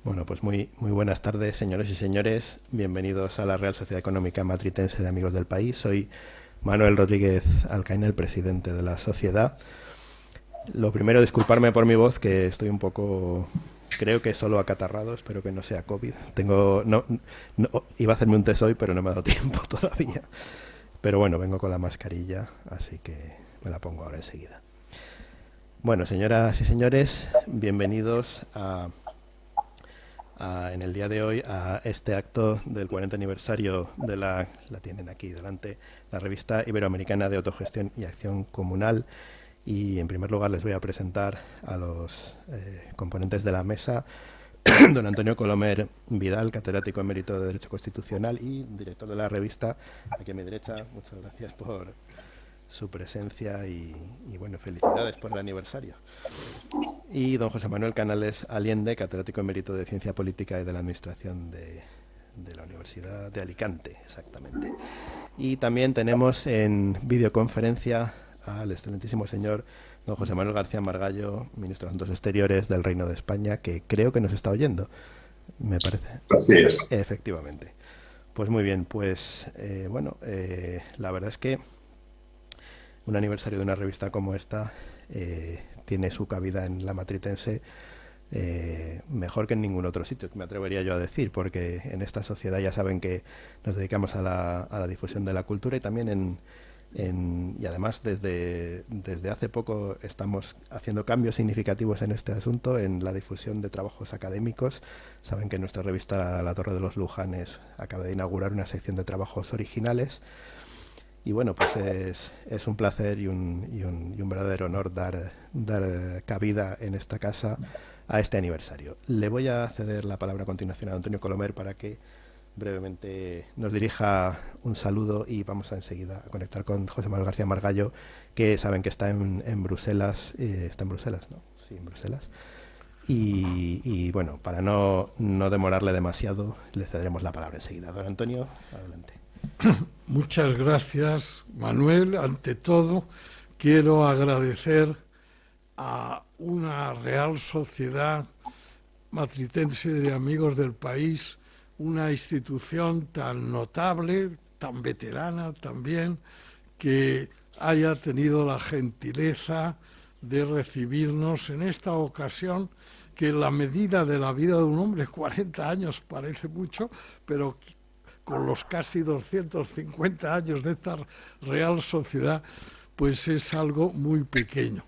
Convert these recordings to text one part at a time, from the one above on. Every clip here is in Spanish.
Bueno, pues muy buenas tardes, señores y señores. Bienvenidos a la Real Sociedad Económica Matritense de Amigos del País. Soy Manuel Rodríguez Alcaine, el presidente de la sociedad. Lo primero, disculparme por mi voz, que estoy un poco, creo que solo acatarrado, espero que no sea COVID. Iba a hacerme un test hoy, pero no me ha dado tiempo todavía. Pero bueno, vengo con la mascarilla, así que me la pongo ahora enseguida. Bueno, señoras y señores, bienvenidos en el día de hoy a este acto del 40 aniversario de la tienen aquí delante, la revista Iberoamericana de Autogestión y Acción Comunal. Y en primer lugar les voy a presentar a los componentes de la mesa. Don Antonio Colomer Vidal, catedrático emérito de Derecho Constitucional y director de la revista, aquí a mi derecha. Muchas gracias por su presencia y bueno, felicidades por el aniversario. Y don José Manuel Canales Allende, catedrático emérito de Ciencia Política y de la Administración de la Universidad de Alicante, exactamente. Y también tenemos en videoconferencia al excelentísimo señor don José Manuel García Margallo, ministro de Asuntos Exteriores del Reino de España, que creo que nos está oyendo, me parece. Así es. Efectivamente. Pues muy bien, pues la verdad es que un aniversario de una revista como esta tiene su cabida en la matritense mejor que en ningún otro sitio, me atrevería yo a decir, porque en esta sociedad ya saben que nos dedicamos a la difusión de la cultura y también y además desde hace poco estamos haciendo cambios significativos en este asunto, en la difusión de trabajos académicos. Saben que nuestra revista La Torre de los Lujanes acaba de inaugurar una sección de trabajos originales. Y bueno, pues es un placer y un verdadero honor dar cabida en esta casa a este aniversario. Le voy a ceder la palabra a continuación a Antonio Colomer para que brevemente nos dirija un saludo y vamos a enseguida a conectar con José Manuel García Margallo, que saben que está en Bruselas. Está en Bruselas, ¿no? Sí, en Bruselas. Y bueno, para no demorarle demasiado, le cederemos la palabra enseguida. Don Antonio, adelante. Muchas gracias, Manuel. Ante todo, quiero agradecer a una Real Sociedad Matritense de Amigos del País, una institución tan notable, tan veterana también, que haya tenido la gentileza de recibirnos en esta ocasión, que en la medida de la vida de un hombre, 40 años parece mucho, pero con los casi 250 años de esta Real Sociedad, pues es algo muy pequeño.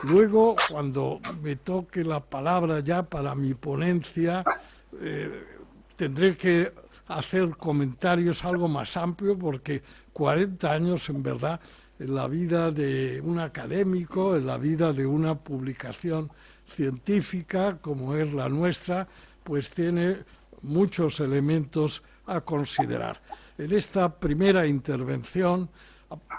Luego, cuando me toque la palabra ya para mi ponencia, tendré que hacer comentarios algo más amplios, porque 40 años en verdad en la vida de un académico, en la vida de una publicación científica como es la nuestra, pues tiene muchos elementos a considerar. En esta primera intervención,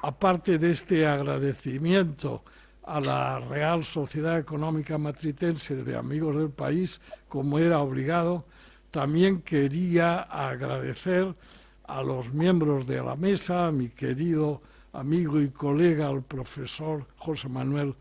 aparte de este agradecimiento a la Real Sociedad Económica Matritense de Amigos del País, como era obligado, también quería agradecer a los miembros de la mesa, a mi querido amigo y colega, el profesor José Manuel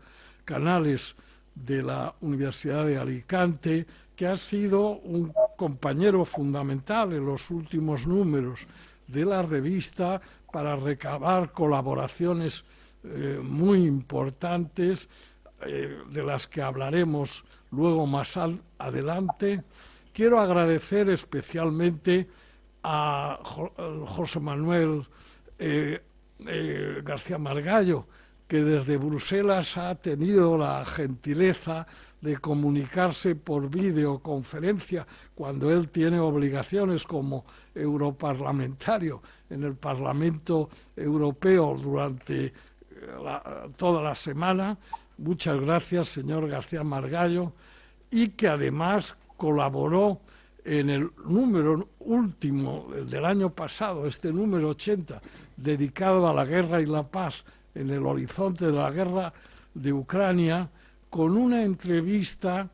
Canales de la Universidad de Alicante, que ha sido un compañero fundamental en los últimos números de la revista para recabar colaboraciones muy importantes, de las que hablaremos luego más adelante. Quiero agradecer especialmente a José Manuel García Margallo, que desde Bruselas ha tenido la gentileza de comunicarse por videoconferencia cuando él tiene obligaciones como europarlamentario en el Parlamento Europeo durante toda la semana. Muchas gracias, señor García Margallo, y que además colaboró en el número último del año pasado, este número 80, dedicado a la guerra y la paz en el horizonte de la guerra de Ucrania, con una entrevista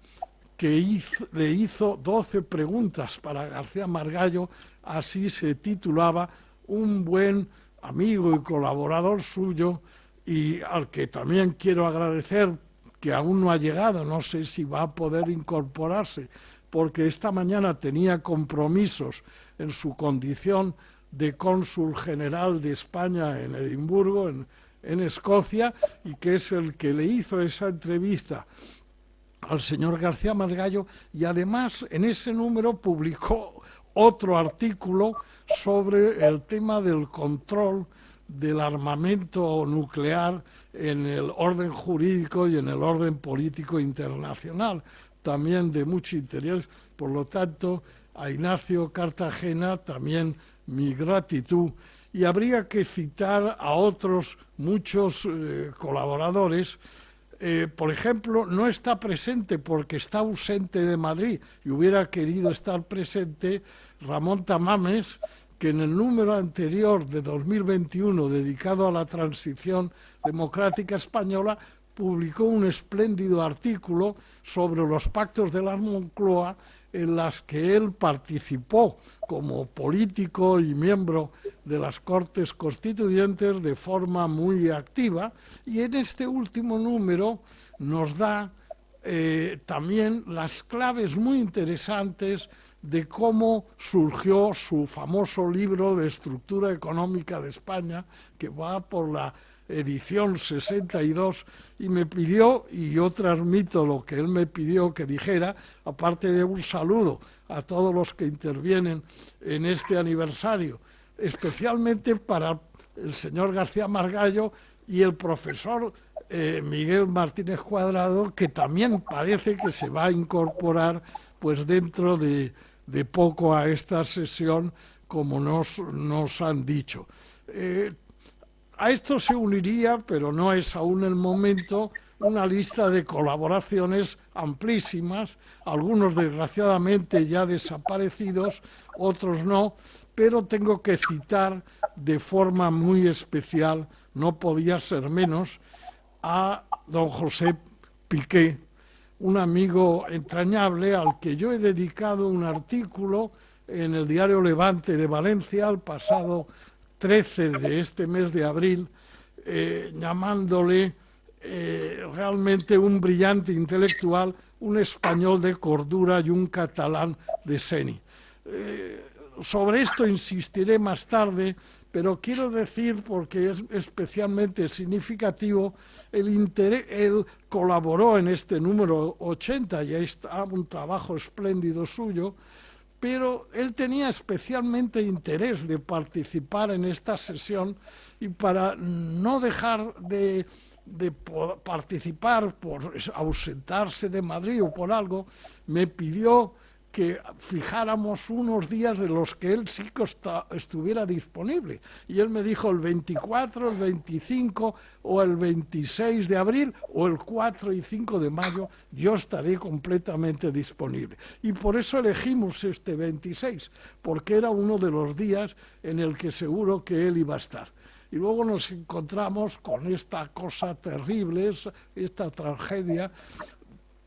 que le hizo 12 preguntas para García Margallo, así se titulaba, un buen amigo y colaborador suyo, y al que también quiero agradecer, que aún no ha llegado, no sé si va a poder incorporarse porque esta mañana tenía compromisos en su condición de cónsul general de España en Edimburgo, en Escocia, y que es el que le hizo esa entrevista al señor García Margallo, y además en ese número publicó otro artículo sobre el tema del control del armamento nuclear en el orden jurídico y en el orden político internacional, también de mucho interés. Por lo tanto, a Ignacio Cartagena también mi gratitud, y habría que citar a otros muchos colaboradores. Por ejemplo, no está presente porque está ausente de Madrid y hubiera querido estar presente Ramón Tamames, que en el número anterior de 2021 dedicado a la transición democrática española publicó un espléndido artículo sobre los pactos de la Moncloa, en las que él participó como político y miembro de las Cortes Constituyentes de forma muy activa, y en este último número nos da también las claves muy interesantes de cómo surgió su famoso libro de Estructura Económica de España, que va por la edición 62, y me pidió, y yo transmito lo que él me pidió que dijera, aparte de un saludo a todos los que intervienen en este aniversario, especialmente para el señor García Margallo y el profesor Miguel Martínez Cuadrado, que también parece que se va a incorporar pues dentro de poco a esta sesión, como nos han dicho. A esto se uniría, pero no es aún el momento, una lista de colaboraciones amplísimas, algunos desgraciadamente ya desaparecidos, otros no, pero tengo que citar de forma muy especial, no podía ser menos, a don José Piqué, un amigo entrañable al que yo he dedicado un artículo en el diario Levante de Valencia el pasado 13 de este mes de abril, llamándole realmente un brillante intelectual, un español de cordura y un catalán de seni. Sobre esto insistiré más tarde, pero quiero decir, porque es especialmente significativo, él colaboró en este número 80, y ahí está un trabajo espléndido suyo, pero él tenía especialmente interés de participar en esta sesión, y para no dejar de participar por ausentarse de Madrid o por algo, me pidió que fijáramos unos días en los que él sí que estuviera disponible. Y él me dijo el 24, el 25 o el 26 de abril o el 4 y 5 de mayo yo estaré completamente disponible. Y por eso elegimos este 26, porque era uno de los días en el que seguro que él iba a estar. Y luego nos encontramos con esta cosa terrible, esta tragedia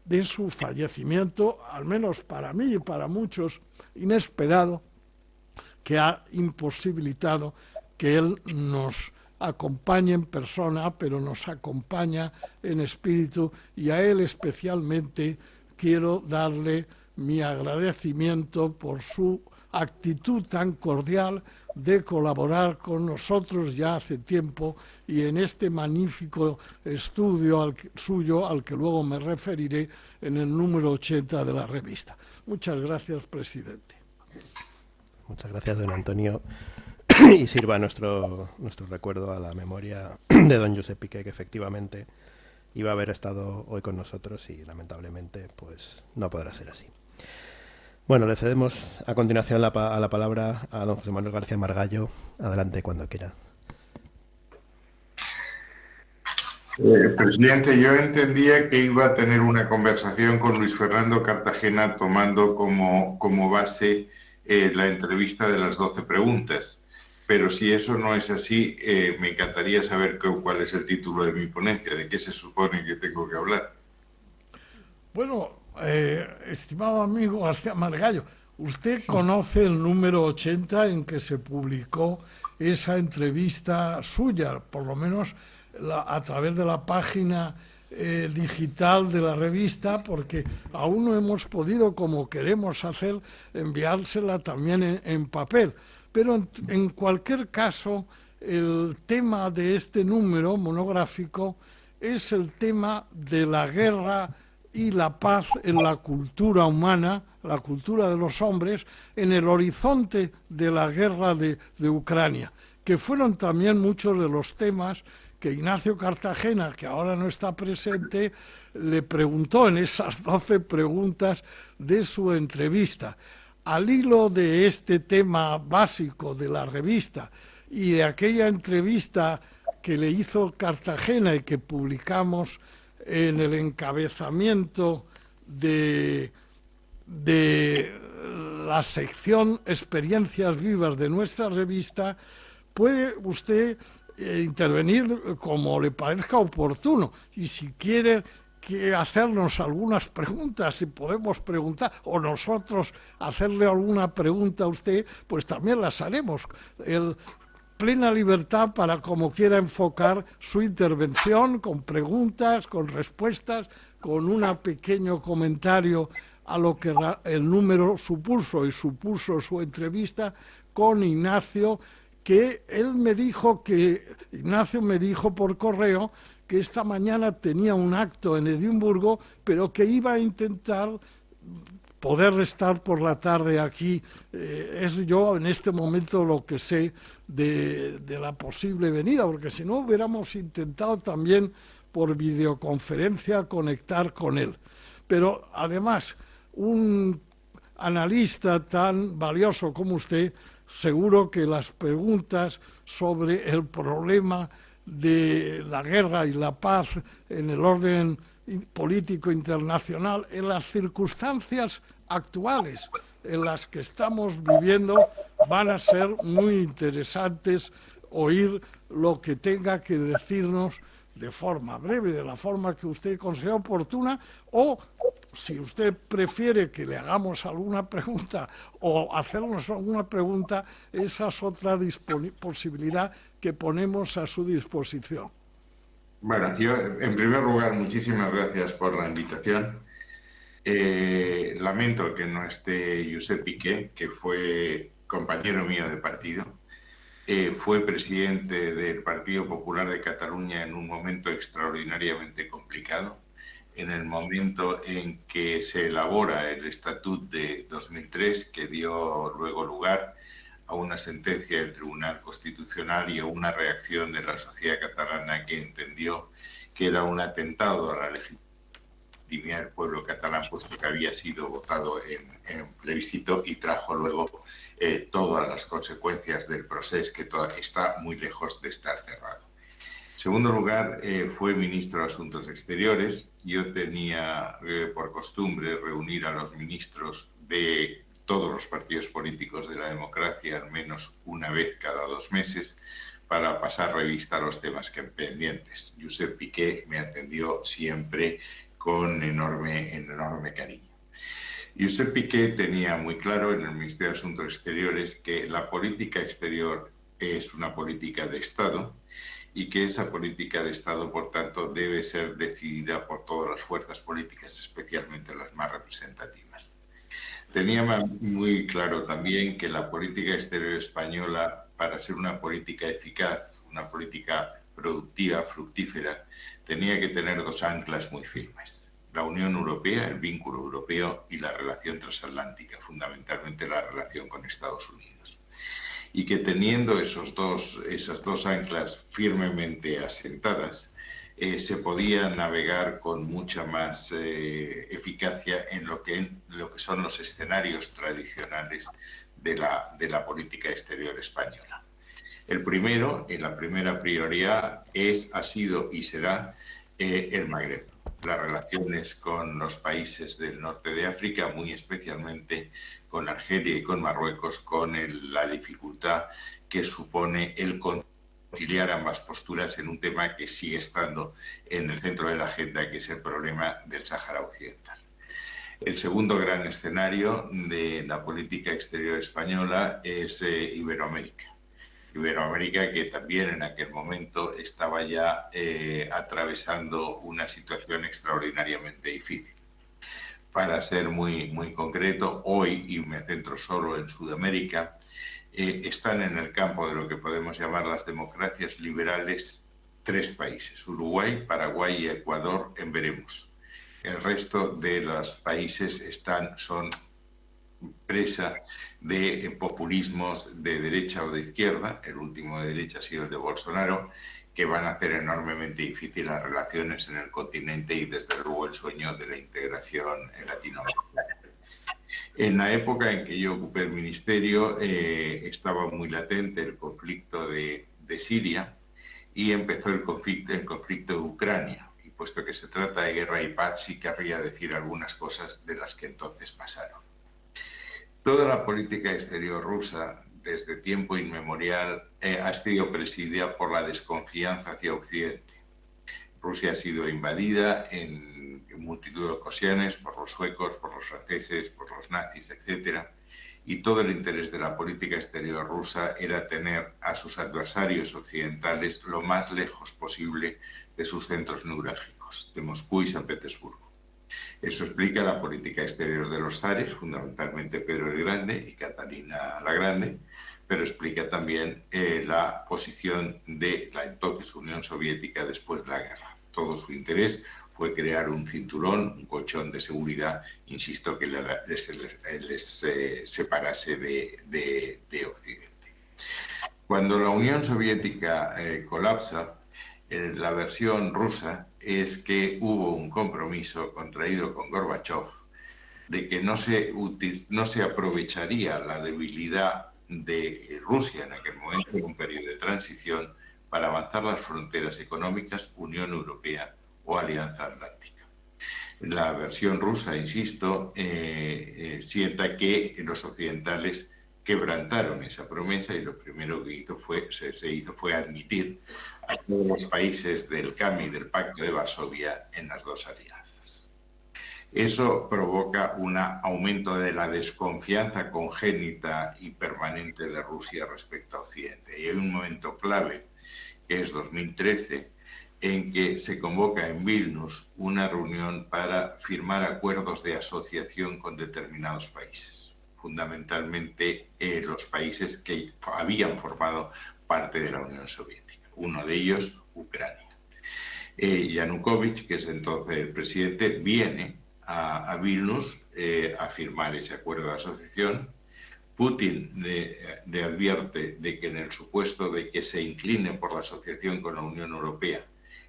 de su fallecimiento, al menos para mí y para muchos, inesperado, que ha imposibilitado que él nos acompañe en persona, pero nos acompaña en espíritu, y a él especialmente quiero darle mi agradecimiento por su actitud tan cordial de colaborar con nosotros ya hace tiempo, y en este magnífico estudio suyo, al que luego me referiré en el número 80 de la revista. Muchas gracias, presidente. Muchas gracias, don Antonio, y sirva nuestro recuerdo a la memoria de don Josep Piqué, que efectivamente iba a haber estado hoy con nosotros y lamentablemente pues no podrá ser así. Bueno, le cedemos a continuación la palabra a don José Manuel García Margallo. Adelante, cuando quiera. Presidente, yo entendía que iba a tener una conversación con Luis Fernando Cartagena tomando como base la entrevista de las 12 preguntas. Pero si eso no es así, me encantaría saber cuál es el título de mi ponencia, de qué se supone que tengo que hablar. Bueno, estimado amigo García Margallo, usted conoce el número 80 en que se publicó esa entrevista suya, por lo menos a través de la página digital de la revista, porque aún no hemos podido, como queremos hacer, enviársela también en papel. Pero en cualquier caso, el tema de este número monográfico es el tema de la guerra y la paz en la cultura humana, la cultura de los hombres, en el horizonte de la guerra de Ucrania, que fueron también muchos de los temas que Ignacio Cartagena, que ahora no está presente, le preguntó en esas 12 preguntas de su entrevista. Al hilo de este tema básico de la revista y de aquella entrevista que le hizo Cartagena y que publicamos en el encabezamiento de la sección Experiencias Vivas de nuestra revista, puede usted intervenir como le parezca oportuno, y si quiere hacernos algunas preguntas, si podemos preguntar, o nosotros hacerle alguna pregunta a usted, pues también las haremos. Plena libertad para como quiera enfocar su intervención, con preguntas, con respuestas, con un pequeño comentario a lo que el número supuso, y supuso su entrevista con Ignacio, que Ignacio me dijo por correo que esta mañana tenía un acto en Edimburgo, pero que iba a intentar poder estar por la tarde aquí. Es yo en este momento lo que sé de la posible venida, porque si no hubiéramos intentado también por videoconferencia conectar con él. Pero además, un analista tan valioso como usted, seguro que las preguntas sobre el problema de la guerra y la paz en el orden político internacional, en las circunstancias actuales en las que estamos viviendo, van a ser muy interesantes oír lo que tenga que decirnos de forma breve, de la forma que usted considere oportuna, o si usted prefiere que le hagamos alguna pregunta o hacernos alguna pregunta, esa es otra posibilidad que ponemos a su disposición. Bueno, yo en primer lugar, muchísimas gracias por la invitación. Lamento que no esté Josep Piqué, que fue compañero mío de partido. Fue presidente del Partido Popular de Cataluña en un momento extraordinariamente complicado, en el momento en que se elabora el Estatut de 2003, que dio luego lugar a una sentencia del Tribunal Constitucional y a una reacción de la sociedad catalana que entendió que era un atentado a la legitimidad del pueblo catalán, puesto que había sido votado en plebiscito, y trajo luego todas las consecuencias del proceso, que está muy lejos de estar cerrado. En segundo lugar, fue ministro de Asuntos Exteriores. Yo tenía por costumbre reunir a los ministros de todos los partidos políticos de la democracia al menos una vez cada 2 meses para pasar revista a los temas que pendientes. Josep Piqué me atendió siempre con enorme cariño. Josep Piqué tenía muy claro en el Ministerio de Asuntos Exteriores que la política exterior es una política de Estado y que esa política de Estado, por tanto, debe ser decidida por todas las fuerzas políticas, especialmente las más representativas. Tenía muy claro también que la política exterior española, para ser una política eficaz, una política productiva, fructífera, tenía que tener 2 anclas muy firmes: la Unión Europea, el vínculo europeo, y la relación transatlántica, fundamentalmente la relación con Estados Unidos. Y que teniendo esas dos anclas firmemente asentadas, se podía navegar con mucha más eficacia en lo que son los escenarios tradicionales de la política exterior española. El primero, la primera prioridad ha sido y será el Magreb, las relaciones con los países del norte de África, muy especialmente con Argelia y con Marruecos, con la dificultad que supone el conciliar ambas posturas en un tema que sigue estando en el centro de la agenda, que es el problema del Sáhara Occidental. El segundo gran escenario de la política exterior española es Iberoamérica. Iberoamérica, que también en aquel momento estaba ya atravesando una situación extraordinariamente difícil. Para ser muy concreto, hoy, y me centro solo en Sudamérica, están en el campo de lo que podemos llamar las democracias liberales 3 países: Uruguay, Paraguay y Ecuador, en veremos. El resto de los países son presa de populismos de derecha o de izquierda. El último de derecha ha sido el de Bolsonaro, que van a hacer enormemente difícil las relaciones en el continente y desde luego el sueño de la integración en Latinoamérica. En la época en que yo ocupé el ministerio estaba muy latente el conflicto de Siria y empezó el conflicto de Ucrania. Y puesto que se trata de guerra y paz, sí querría decir algunas cosas de las que entonces pasaron. Toda la política exterior rusa, desde tiempo inmemorial, ha sido presidida por la desconfianza hacia Occidente. Rusia ha sido invadida en multitud de ocasiones por los suecos, por los franceses, por los nazis, etc. Y todo el interés de la política exterior rusa era tener a sus adversarios occidentales lo más lejos posible de sus centros neurálgicos, de Moscú y San Petersburgo. Eso explica la política exterior de los zares, fundamentalmente Pedro el Grande y Catalina la Grande, pero explica también la posición de la entonces Unión Soviética después de la guerra. Todo su interés fue crear un cinturón, un colchón de seguridad, insisto, que les separase de Occidente. Cuando la Unión Soviética colapsa, la versión rusa es que hubo un compromiso contraído con Gorbachov de que no se aprovecharía la debilidad de Rusia en aquel momento, en un periodo de transición, para avanzar las fronteras económicas Unión Europea o Alianza Atlántica. La versión rusa, insisto, sienta que los occidentales quebrantaron esa promesa y lo primero que se hizo fue admitir a todos los países del CAM y del Pacto de Varsovia en las dos alianzas. Eso provoca un aumento de la desconfianza congénita y permanente de Rusia respecto a Occidente. Y hay un momento clave, que es 2013, en que se convoca en Vilnius una reunión para firmar acuerdos de asociación con determinados países, fundamentalmente los países que habían formado parte de la Unión Soviética, uno de ellos Ucrania. Yanukovych, que es entonces el presidente, viene a Vilnius a firmar ese acuerdo de asociación. Putin le advierte de que en el supuesto de que se incline por la asociación con la Unión Europea,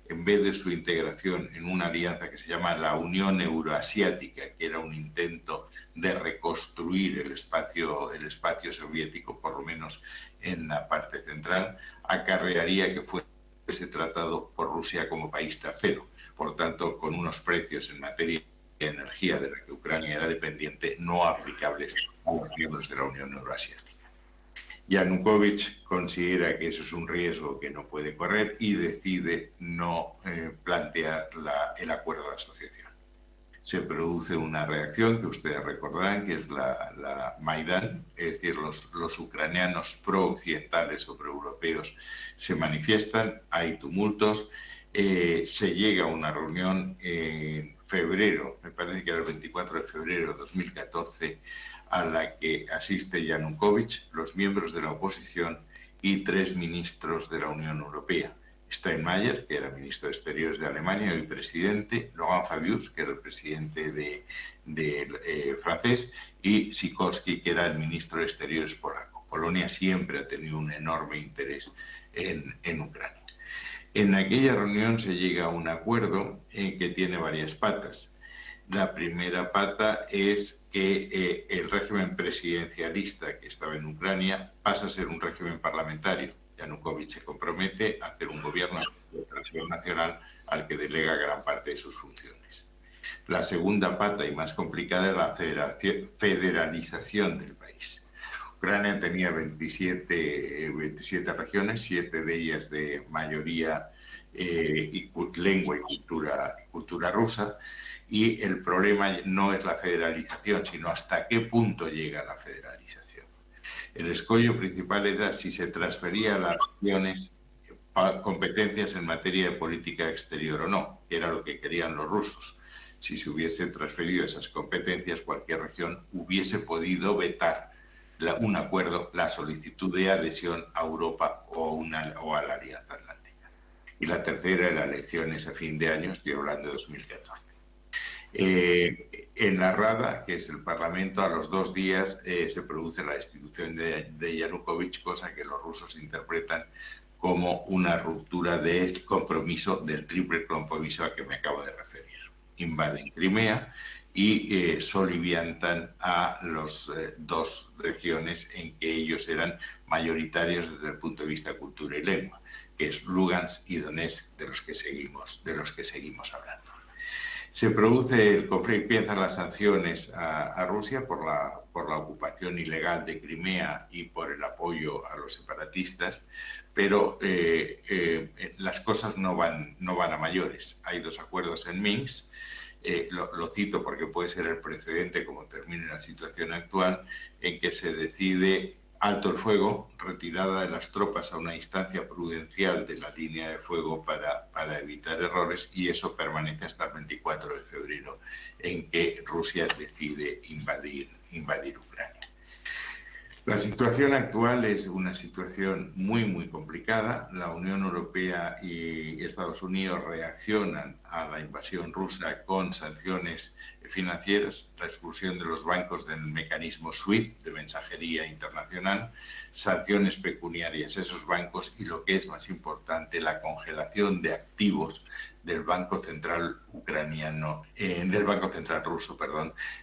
en vez de su integración en una alianza que se llama la Unión Euroasiática, que era un intento de reconstruir el espacio soviético, por lo menos en la parte central, acarrearía que fuese tratado por Rusia como país tercero. Por tanto, con unos precios en materia de energía de la que Ucrania era dependiente no aplicables a los miembros de la Unión Euroasiática. Yanukovych considera que eso es un riesgo que no puede correr y decide no plantear el acuerdo de asociación. Se produce una reacción que ustedes recordarán, que es la Maidán, es decir, los ucranianos pro-occidentales o pro-europeos se manifiestan, hay tumultos, se llega a una reunión en febrero, me parece que era el 24 de febrero de 2014, a la que asiste Yanukovych, los miembros de la oposición y 3 ministros de la Unión Europea. Steinmeier, que era ministro de Exteriores de Alemania, hoy presidente, Laurent Fabius, que era el presidente francés, y Sikorski, que era el ministro de Exteriores polaco. Polonia siempre ha tenido un enorme interés en Ucrania. En aquella reunión se llega a un acuerdo que tiene varias patas. La primera pata es que el régimen presidencialista que estaba en Ucrania pasa a ser un régimen parlamentario. Yanukovych se compromete a hacer un gobierno de transición nacional al que delega gran parte de sus funciones. La segunda pata, y más complicada, es la federalización del país. Ucrania tenía 27 regiones, 7 de ellas de mayoría lengua y cultura rusa, y el problema no es la federalización, sino hasta qué punto llega la federalización. El escollo principal era si se transfería a las regiones competencias en materia de política exterior o no, que era lo que querían los rusos. Si se hubiesen transferido esas competencias, cualquier región hubiese podido vetar un acuerdo, la solicitud de adhesión a Europa o a la Alianza Atlántica. Y la tercera era elecciones a fin de año, estoy hablando de 2014. En la Rada, que es el Parlamento, a los 2 días se produce la destitución de Yanukovych, cosa que los rusos interpretan como una ruptura del compromiso, del triple compromiso a que me acabo de referir. Invaden Crimea y soliviantan a las 2 regiones en que ellos eran mayoritarios desde el punto de vista cultura y lengua, que es Lugansk y Donetsk, de los que seguimos hablando. Se produce el conflicto, empiezan las sanciones a Rusia por la ocupación ilegal de Crimea y por el apoyo a los separatistas, pero las cosas no van a mayores. Hay 2 acuerdos en Minsk, lo cito porque puede ser el precedente, como termine la situación actual, en que se decide alto el fuego, retirada de las tropas a una distancia prudencial de la línea de fuego para evitar errores, y eso permanece hasta el 24 de febrero, en que Rusia decide invadir Ucrania. La situación actual es una situación muy, muy complicada. La Unión Europea y Estados Unidos reaccionan a la invasión rusa con sanciones financieras, la expulsión de los bancos del mecanismo SWIFT de mensajería internacional, sanciones pecuniarias a esos bancos y, lo que es más importante, la congelación de activos del Banco Central ruso,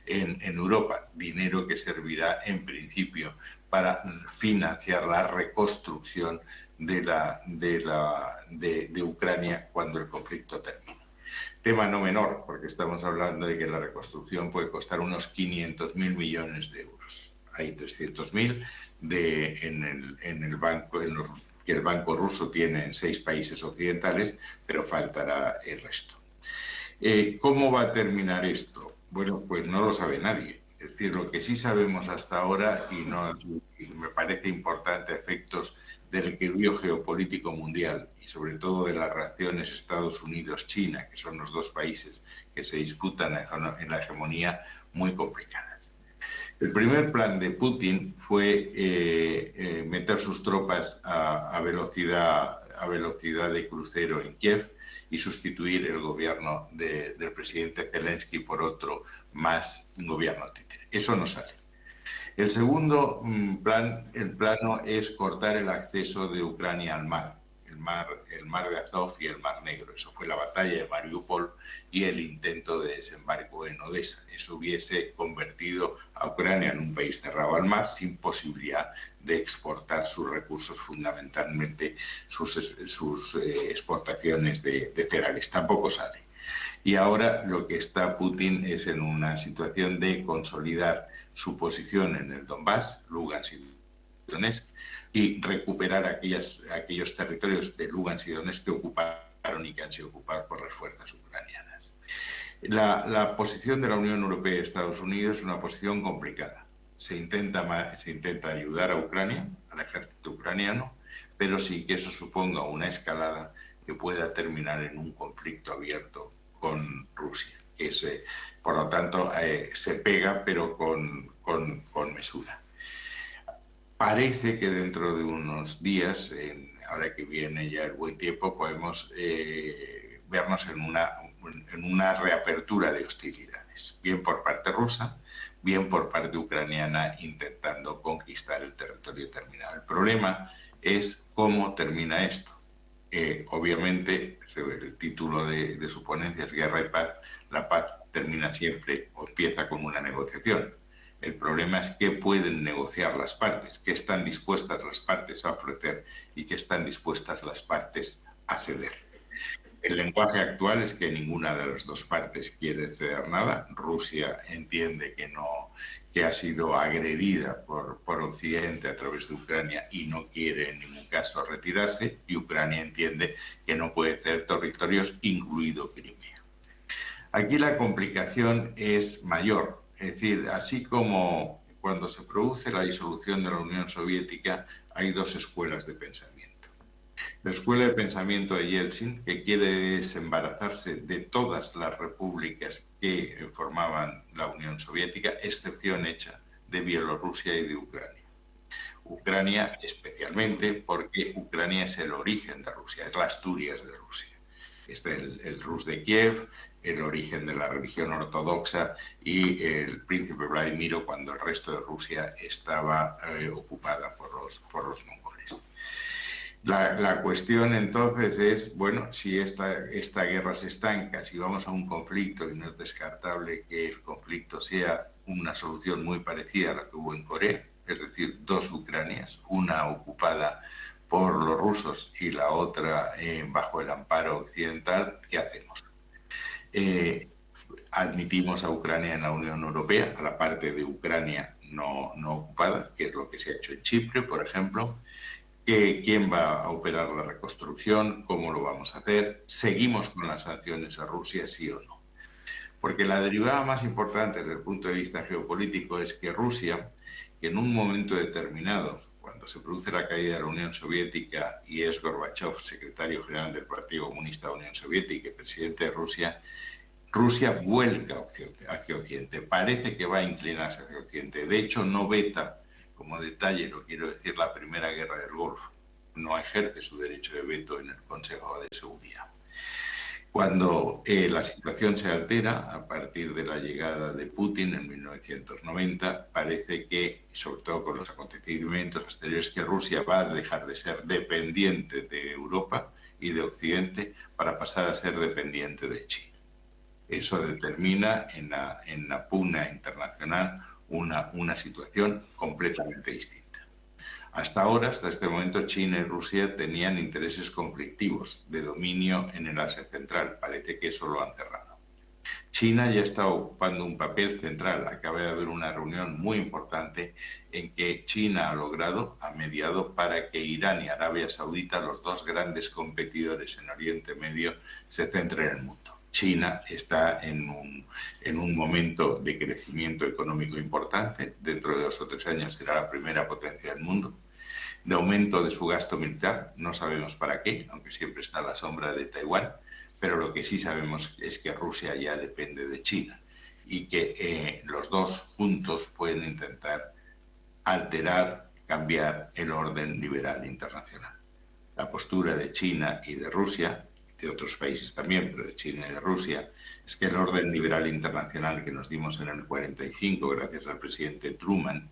en Europa, dinero que servirá en principio para financiar la reconstrucción de Ucrania cuando el conflicto termine. Tema no menor, porque estamos hablando de que la reconstrucción puede costar unos 500.000 millones de euros. Hay 300.000 en el banco, que el banco ruso tiene en 6 países occidentales, pero faltará el resto. ¿Cómo va a terminar esto? Bueno, pues no lo sabe nadie. Es decir, lo que sí sabemos hasta ahora, y me parece importante a efectos del equilibrio geopolítico mundial y sobre todo de las relaciones Estados Unidos-China, que son los 2 países que se disputan en la hegemonía, muy complicadas. El primer plan de Putin fue meter sus tropas a velocidad de crucero en Kiev y sustituir el gobierno del presidente Zelensky por otro más gobierno títere. Eso no sale. El segundo plano es cortar el acceso de Ucrania al mar, el mar de Azov y el Mar Negro. Eso fue la batalla de Mariupol y el intento de desembarco en Odessa. Eso hubiese convertido a Ucrania en un país cerrado al mar, sin posibilidad de exportar sus recursos, fundamentalmente sus exportaciones de cereales. Tampoco sale. Y ahora lo que está Putin es en una situación de consolidar su posición en el Donbass, Lugansk y Donetsk, y recuperar aquellos territorios de Lugansk y Donetsk que ocuparon y que han sido ocupados por las fuerzas ucranianas. La posición de la Unión Europea y Estados Unidos es una posición complicada. Se intenta ayudar a Ucrania, al ejército ucraniano, pero sin que eso suponga una escalada que pueda terminar en un conflicto abierto con Rusia, que por lo tanto se pega, pero con mesura. Parece que dentro de unos días, ahora que viene ya el buen tiempo, podemos vernos en una reapertura de hostilidades, bien por parte rusa, bien por parte ucraniana, intentando conquistar el territorio terminado. El problema es cómo termina esto. Obviamente, el título de su ponencia es Guerra y Paz. La paz termina siempre o empieza con una negociación. El problema es qué pueden negociar las partes, qué están dispuestas las partes a ofrecer y qué están dispuestas las partes a ceder. El lenguaje actual es que ninguna de las 2 partes quiere ceder nada. Rusia entiende que ha sido agredida por Occidente a través de Ucrania y no quiere en ningún caso retirarse, y Ucrania entiende que no puede ceder territorios, incluido Crimea. Aquí la complicación es mayor, es decir, así como cuando se produce la disolución de la Unión Soviética, hay dos escuelas de pensamiento. La escuela de pensamiento de Yeltsin, que quiere desembarazarse de todas las repúblicas que formaban la Unión Soviética, excepción hecha de Bielorrusia y de Ucrania. Ucrania especialmente porque Ucrania es el origen de Rusia, es la Asturias de Rusia. Está el Rus de Kiev, el origen de la religión ortodoxa y el príncipe Vladimiro cuando el resto de Rusia estaba ocupada por los mongoles. La cuestión entonces es, bueno, si esta guerra se estanca, si vamos a un conflicto, y no es descartable que el conflicto sea una solución muy parecida a la que hubo en Corea, es decir, dos Ucranias, una ocupada por los rusos y la otra bajo el amparo occidental, ¿qué hacemos? Admitimos a Ucrania en la Unión Europea, a la parte de Ucrania no ocupada, que es lo que se ha hecho en Chipre, por ejemplo. ¿Quién va a operar la reconstrucción? ¿Cómo lo vamos a hacer? ¿Seguimos con las sanciones a Rusia, sí o no? Porque la derivada más importante desde el punto de vista geopolítico es que Rusia, que en un momento determinado, cuando se produce la caída de la Unión Soviética y es Gorbachev, secretario general del Partido Comunista de la Unión Soviética y presidente de Rusia, Rusia vuelca hacia Occidente, parece que va a inclinarse hacia Occidente. De hecho, no veta, como detalle, lo quiero decir, la Primera Guerra del Golfo. No ejerce su derecho de veto en el Consejo de Seguridad. Cuando la situación se altera, a partir de la llegada de Putin en 1990, parece que, sobre todo con los acontecimientos exteriores, que Rusia va a dejar de ser dependiente de Europa y de Occidente para pasar a ser dependiente de China. Eso determina en la pugna internacional una situación completamente distinta. Hasta ahora, hasta este momento, China y Rusia tenían intereses conflictivos de dominio en el Asia Central. Parece que eso lo han cerrado. China ya está ocupando un papel central. Acaba de haber una reunión muy importante en que China ha mediado para que Irán y Arabia Saudita, los dos grandes competidores en Oriente Medio, se centren en el mundo. China está en un momento de crecimiento económico importante. Dentro de 2 o 3 años será la primera potencia del mundo. De aumento de su gasto militar, no sabemos para qué, aunque siempre está a la sombra de Taiwán, pero lo que sí sabemos es que Rusia ya depende de China y que los dos juntos pueden intentar alterar, cambiar el orden liberal internacional. La postura de China y de Rusia, de otros países también, pero de China y de Rusia, es que el orden liberal internacional que nos dimos en el 45, gracias al presidente Truman,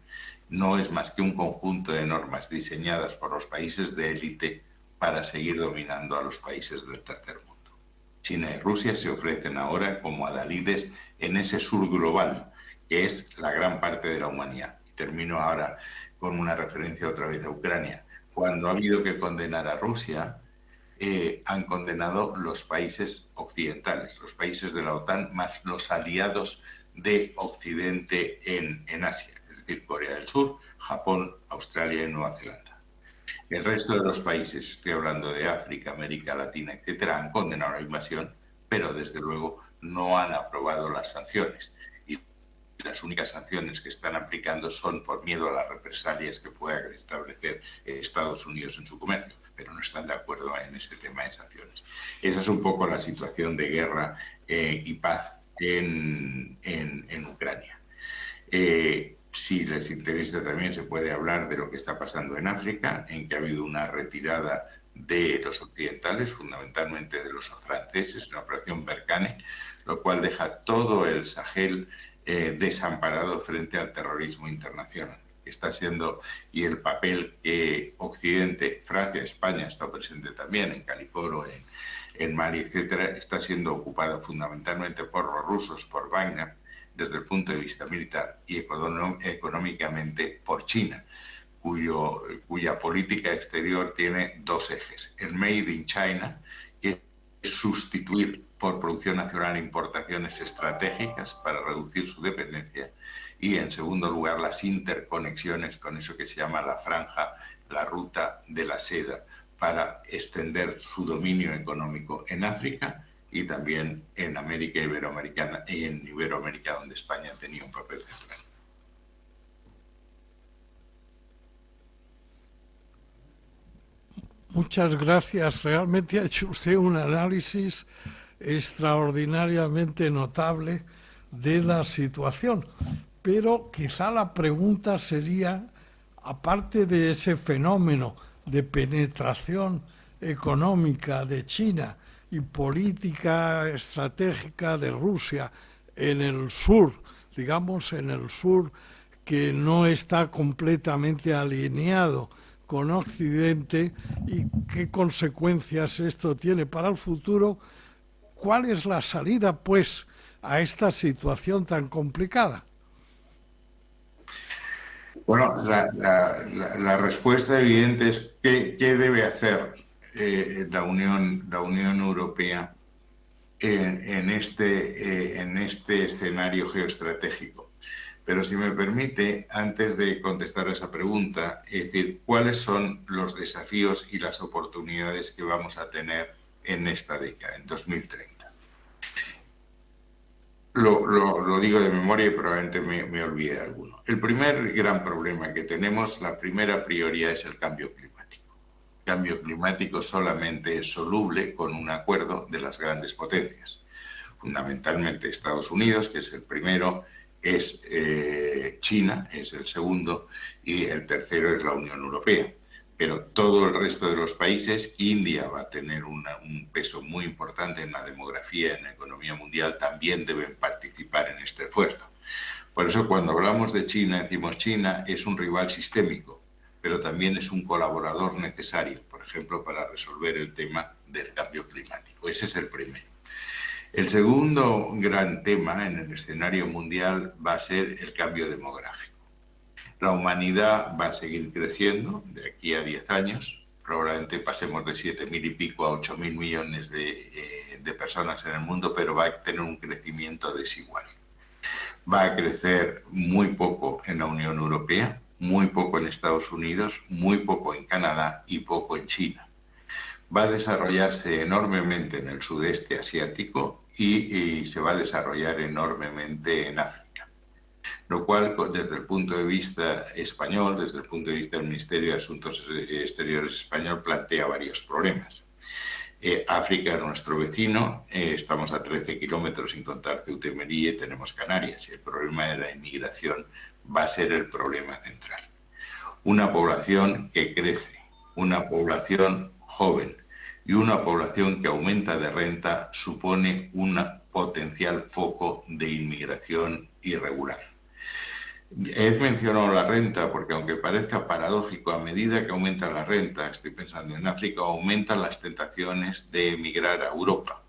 no es más que un conjunto de normas diseñadas por los países de élite para seguir dominando a los países del tercer mundo. China y Rusia se ofrecen ahora como adalides en ese sur global, que es la gran parte de la humanidad. Y termino ahora con una referencia otra vez a Ucrania. Cuando ha habido que condenar a Rusia, han condenado los países occidentales, los países de la OTAN, más los aliados de Occidente en Asia, es decir, Corea del Sur, Japón, Australia y Nueva Zelanda. El resto de los países, estoy hablando de África, América Latina, etcétera, han condenado la invasión, pero desde luego no han aprobado las sanciones. Y las únicas sanciones que están aplicando son por miedo a las represalias que pueda establecer Estados Unidos en su comercio, pero no están de acuerdo en este tema de sanciones. Esa es un poco la situación de guerra y paz en Ucrania. Si les interesa también se puede hablar de lo que está pasando en África, en que ha habido una retirada de los occidentales, fundamentalmente de los franceses, en la operación Berkane, lo cual deja todo el Sahel desamparado frente al terrorismo internacional. Está siendo, y el papel que Occidente, Francia, España, está presente también en Caliporo, en Mali, etcétera, está siendo ocupado fundamentalmente por los rusos, por Wagner, desde el punto de vista militar, y económicamente por China, cuya política exterior tiene 2 ejes. El Made in China, que es sustituir por producción nacional importaciones estratégicas para reducir su dependencia, y en segundo lugar las interconexiones con eso que se llama la franja, la ruta de la seda, para extender su dominio económico en África y también en América Iberoamericana y en Iberoamérica, donde España tenía un papel central. Muchas gracias. Realmente ha hecho usted un análisis extraordinariamente notable de la situación. Pero quizá la pregunta sería, aparte de ese fenómeno de penetración económica de China y política estratégica de Rusia en el sur, digamos en el sur que no está completamente alineado con Occidente y qué consecuencias esto tiene para el futuro, ¿cuál es la salida, pues, a esta situación tan complicada? Bueno, la respuesta evidente es qué debe hacer la Unión Europea en este escenario geoestratégico. Pero si me permite, antes de contestar a esa pregunta, es decir, ¿cuáles son los desafíos y las oportunidades que vamos a tener en esta década, en 2030? Lo digo de memoria y probablemente me olvide alguno. El primer gran problema que tenemos, la primera prioridad es el cambio climático. El cambio climático solamente es soluble con un acuerdo de las grandes potencias, fundamentalmente Estados Unidos, que es el primero, es China, es el segundo, y el tercero es la Unión Europea. Pero todo el resto de los países, India va a tener un peso muy importante en la demografía, en la economía mundial, también deben participar en este esfuerzo. Por eso cuando hablamos de China, decimos China es un rival sistémico, pero también es un colaborador necesario, por ejemplo, para resolver el tema del cambio climático. Ese es el primero. El segundo gran tema en el escenario mundial va a ser el cambio demográfico. La humanidad va a seguir creciendo de aquí a 10 años. Probablemente pasemos de 7.000 y pico a 8.000 millones de personas en el mundo, pero va a tener un crecimiento desigual. Va a crecer muy poco en la Unión Europea, muy poco en Estados Unidos, muy poco en Canadá y poco en China. Va a desarrollarse enormemente en el sudeste asiático y se va a desarrollar enormemente en África. Lo cual, desde el punto de vista español, desde el punto de vista del Ministerio de Asuntos Exteriores español, plantea varios problemas. África es nuestro vecino, estamos a 13 kilómetros sin contar Ceuta y Melilla y tenemos Canarias. Y el problema de la inmigración va a ser el problema central. Una población que crece, una población joven y una población que aumenta de renta supone un potencial foco de inmigración irregular. He mencionado la renta porque, aunque parezca paradójico, a medida que aumenta la renta, estoy pensando en África, aumentan las tentaciones de emigrar a Europa.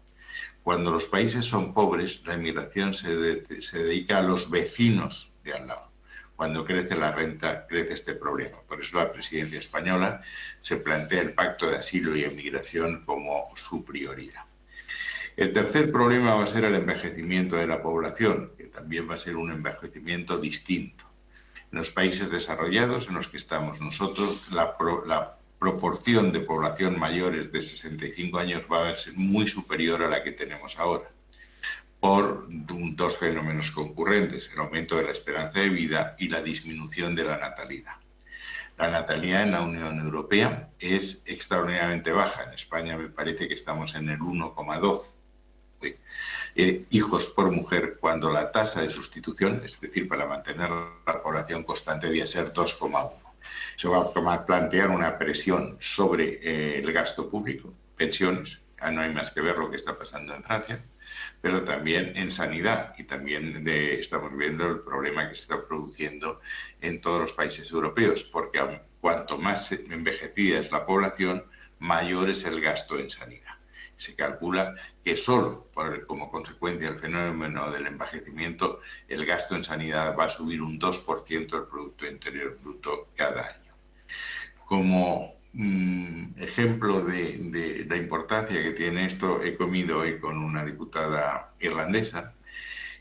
Cuando los países son pobres, la emigración se dedica a los vecinos de al lado. Cuando crece la renta, crece este problema. Por eso la presidencia española se plantea el pacto de asilo y emigración como su prioridad. El tercer problema va a ser el envejecimiento de la población, que también va a ser un envejecimiento distinto. En los países desarrollados en los que estamos nosotros, la proporción de población mayores de 65 años va a ser muy superior a la que tenemos ahora, por dos fenómenos concurrentes, el aumento de la esperanza de vida y la disminución de la natalidad. La natalidad en la Unión Europea es extraordinariamente baja. En España me parece que estamos en el 1,12. Hijos por mujer, cuando la tasa de sustitución, es decir, para mantener la población constante, debía ser 2,1. Eso va a plantear una presión sobre el gasto público, pensiones, no hay más que ver lo que está pasando en Francia, pero también en sanidad, y también estamos viendo el problema que se está produciendo en todos los países europeos, porque cuanto más envejecida es la población, mayor es el gasto en sanidad. Se calcula que solo como consecuencia del fenómeno del envejecimiento, el gasto en sanidad va a subir un 2% del Producto Interior Bruto cada año. Como ejemplo de la importancia que tiene esto, he comido hoy con una diputada irlandesa.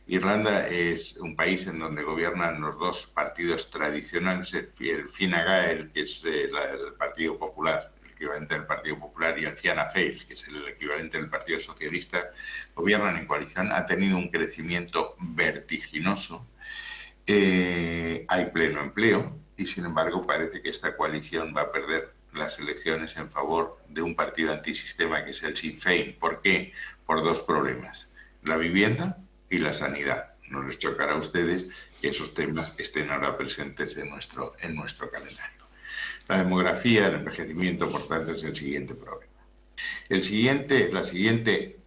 Irlanda es un país en donde gobiernan los dos partidos tradicionales, el Fine Gael, que es el Partido Popular, equivalente del Partido Popular, y el Fianna Fáil, que es el equivalente del Partido Socialista, gobiernan en coalición, ha tenido un crecimiento vertiginoso, hay pleno empleo, y sin embargo parece que esta coalición va a perder las elecciones en favor de un partido antisistema que es el Sinn Féin. ¿Por qué? Por dos problemas: la vivienda y la sanidad. No les chocará a ustedes que esos temas estén ahora presentes en nuestro calendario. La demografía, el envejecimiento, por tanto, es el siguiente problema. La siguiente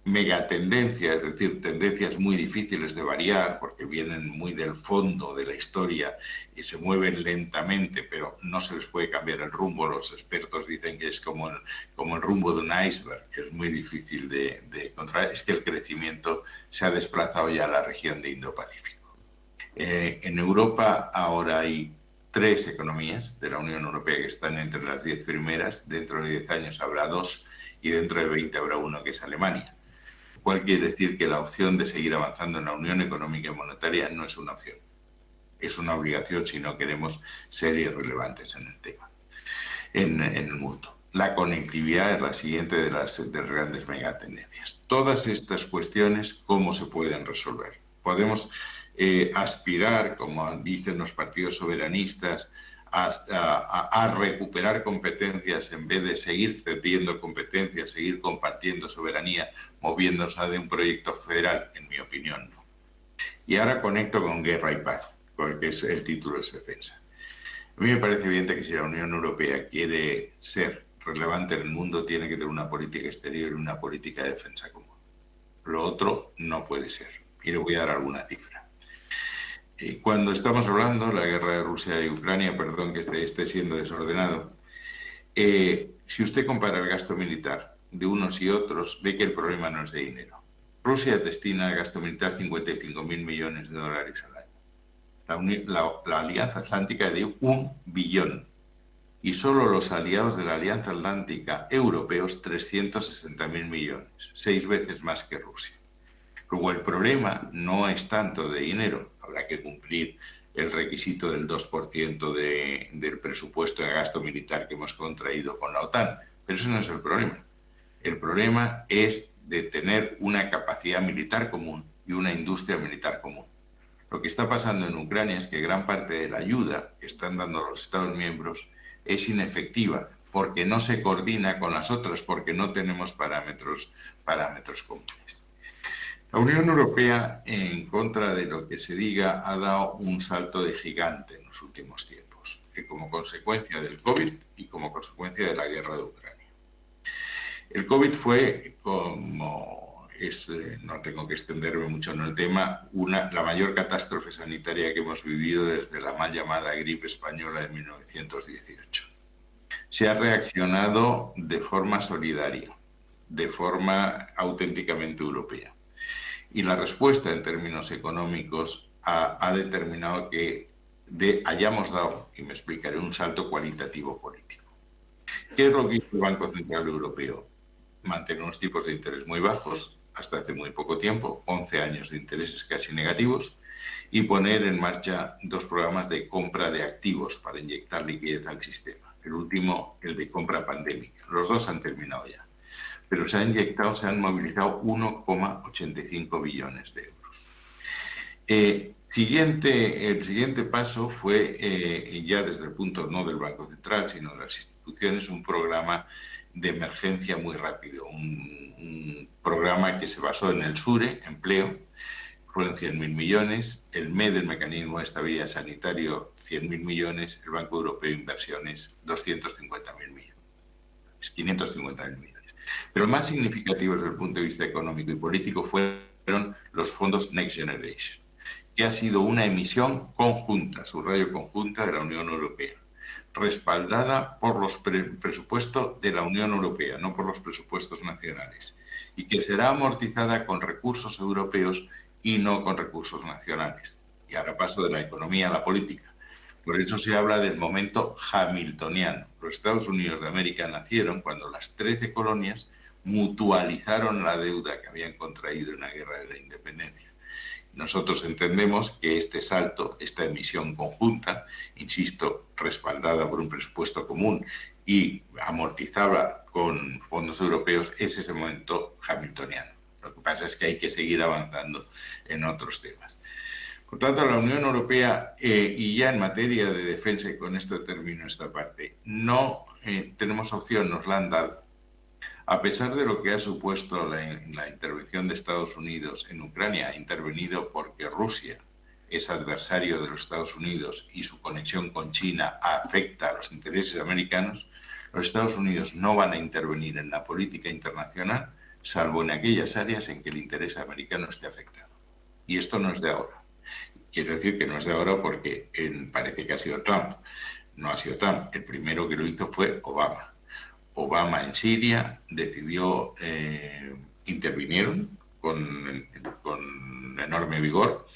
megatendencia, es decir, tendencias muy difíciles de variar porque vienen muy del fondo de la historia y se mueven lentamente, pero no se les puede cambiar el rumbo. Los expertos dicen que es como el rumbo de un iceberg, que es muy difícil de controlar. Es que el crecimiento se ha desplazado ya a la región de Indo-Pacífico. En Europa ahora hay 3 economías de la Unión Europea que están entre las 10 primeras. Dentro de 10 años habrá 2 y dentro de 20 habrá 1, que es Alemania. Cual quiere decir que la opción de seguir avanzando en la Unión Económica y Monetaria no es una opción, es una obligación si no queremos ser irrelevantes en el tema, en el mundo. La conectividad es la siguiente de las grandes megatendencias. Todas estas cuestiones, ¿cómo se pueden resolver? Podemos aspirar, como dicen los partidos soberanistas, a recuperar competencias en vez de seguir cediendo competencias, seguir compartiendo soberanía, moviéndose de un proyecto federal. En mi opinión, no. Y ahora conecto con Guerra y Paz, que es el título de su defensa. A mí me parece evidente que si la Unión Europea quiere ser relevante en el mundo, tiene que tener una política exterior y una política de defensa común. Lo otro no puede ser. Y le voy a dar alguna cifra. Cuando estamos hablando de la guerra de Rusia y Ucrania, perdón que esté siendo desordenado, si usted compara el gasto militar de unos y otros, ve que el problema no es de dinero. Rusia destina al gasto militar 55.000 millones de dólares al año. La Alianza Atlántica dio 1 billón. Y solo los aliados de la Alianza Atlántica europeos 360.000 millones, 6 veces más que Rusia. Luego el problema no es tanto de dinero, habrá que cumplir el requisito del 2% del presupuesto de gasto militar que hemos contraído con la OTAN, pero eso no es el problema. El problema es de tener una capacidad militar común y una industria militar común. Lo que está pasando en Ucrania es que gran parte de la ayuda que están dando los Estados miembros es inefectiva porque no se coordina con las otras, porque no tenemos parámetros comunes. La Unión Europea, en contra de lo que se diga, ha dado un salto de gigante en los últimos tiempos, como consecuencia del COVID y como consecuencia de la guerra de Ucrania. El COVID fue, no tengo que extenderme mucho en el tema, la mayor catástrofe sanitaria que hemos vivido desde la mal llamada gripe española de 1918. Se ha reaccionado de forma solidaria, de forma auténticamente europea. Y la respuesta en términos económicos ha determinado que hayamos dado, y me explicaré, un salto cualitativo político. ¿Qué es lo que hizo el Banco Central Europeo? Mantener unos tipos de interés muy bajos, hasta hace muy poco tiempo, 11 años de intereses casi negativos, y poner en marcha 2 programas de compra de activos para inyectar liquidez al sistema. El último, el de compra pandémica. Los 2 han terminado ya. Pero se han movilizado 1,85 billones de euros. El siguiente paso fue, ya desde el punto no del Banco Central, sino de las instituciones, un programa de emergencia muy rápido, un programa que se basó en el SURE, empleo, fueron 100.000 millones, el MED, el Mecanismo de Estabilidad Sanitario, 100.000 millones, el Banco Europeo de Inversiones, 250.000 millones, 550.000 millones. Pero más significativo desde el punto de vista económico y político fueron los fondos Next Generation, que ha sido una emisión conjunta, subrayo conjunta, de la Unión Europea, respaldada por los presupuestos de la Unión Europea, no por los presupuestos nacionales, y que será amortizada con recursos europeos y no con recursos nacionales. Y ahora paso de la economía a la política. Por eso se habla del momento hamiltoniano. Los Estados Unidos de América nacieron cuando las 13 colonias mutualizaron la deuda que habían contraído en la Guerra de la Independencia. Nosotros entendemos que este salto, esta emisión conjunta, insisto, respaldada por un presupuesto común y amortizada con fondos europeos, es ese momento hamiltoniano. Lo que pasa es que hay que seguir avanzando en otros temas. Por tanto, la Unión Europea, y ya en materia de defensa, y con esto termino esta parte, no tenemos opción, nos la han dado. A pesar de lo que ha supuesto la intervención de Estados Unidos en Ucrania, ha intervenido porque Rusia es adversario de los Estados Unidos y su conexión con China afecta a los intereses americanos, los Estados Unidos no van a intervenir en la política internacional, salvo en aquellas áreas en que el interés americano esté afectado. Y esto no es de ahora. Quiero decir que no es de ahora porque parece que ha sido Trump. No ha sido Trump. El primero que lo hizo fue Obama. Obama en Siria decidió, intervinieron con enorme vigor.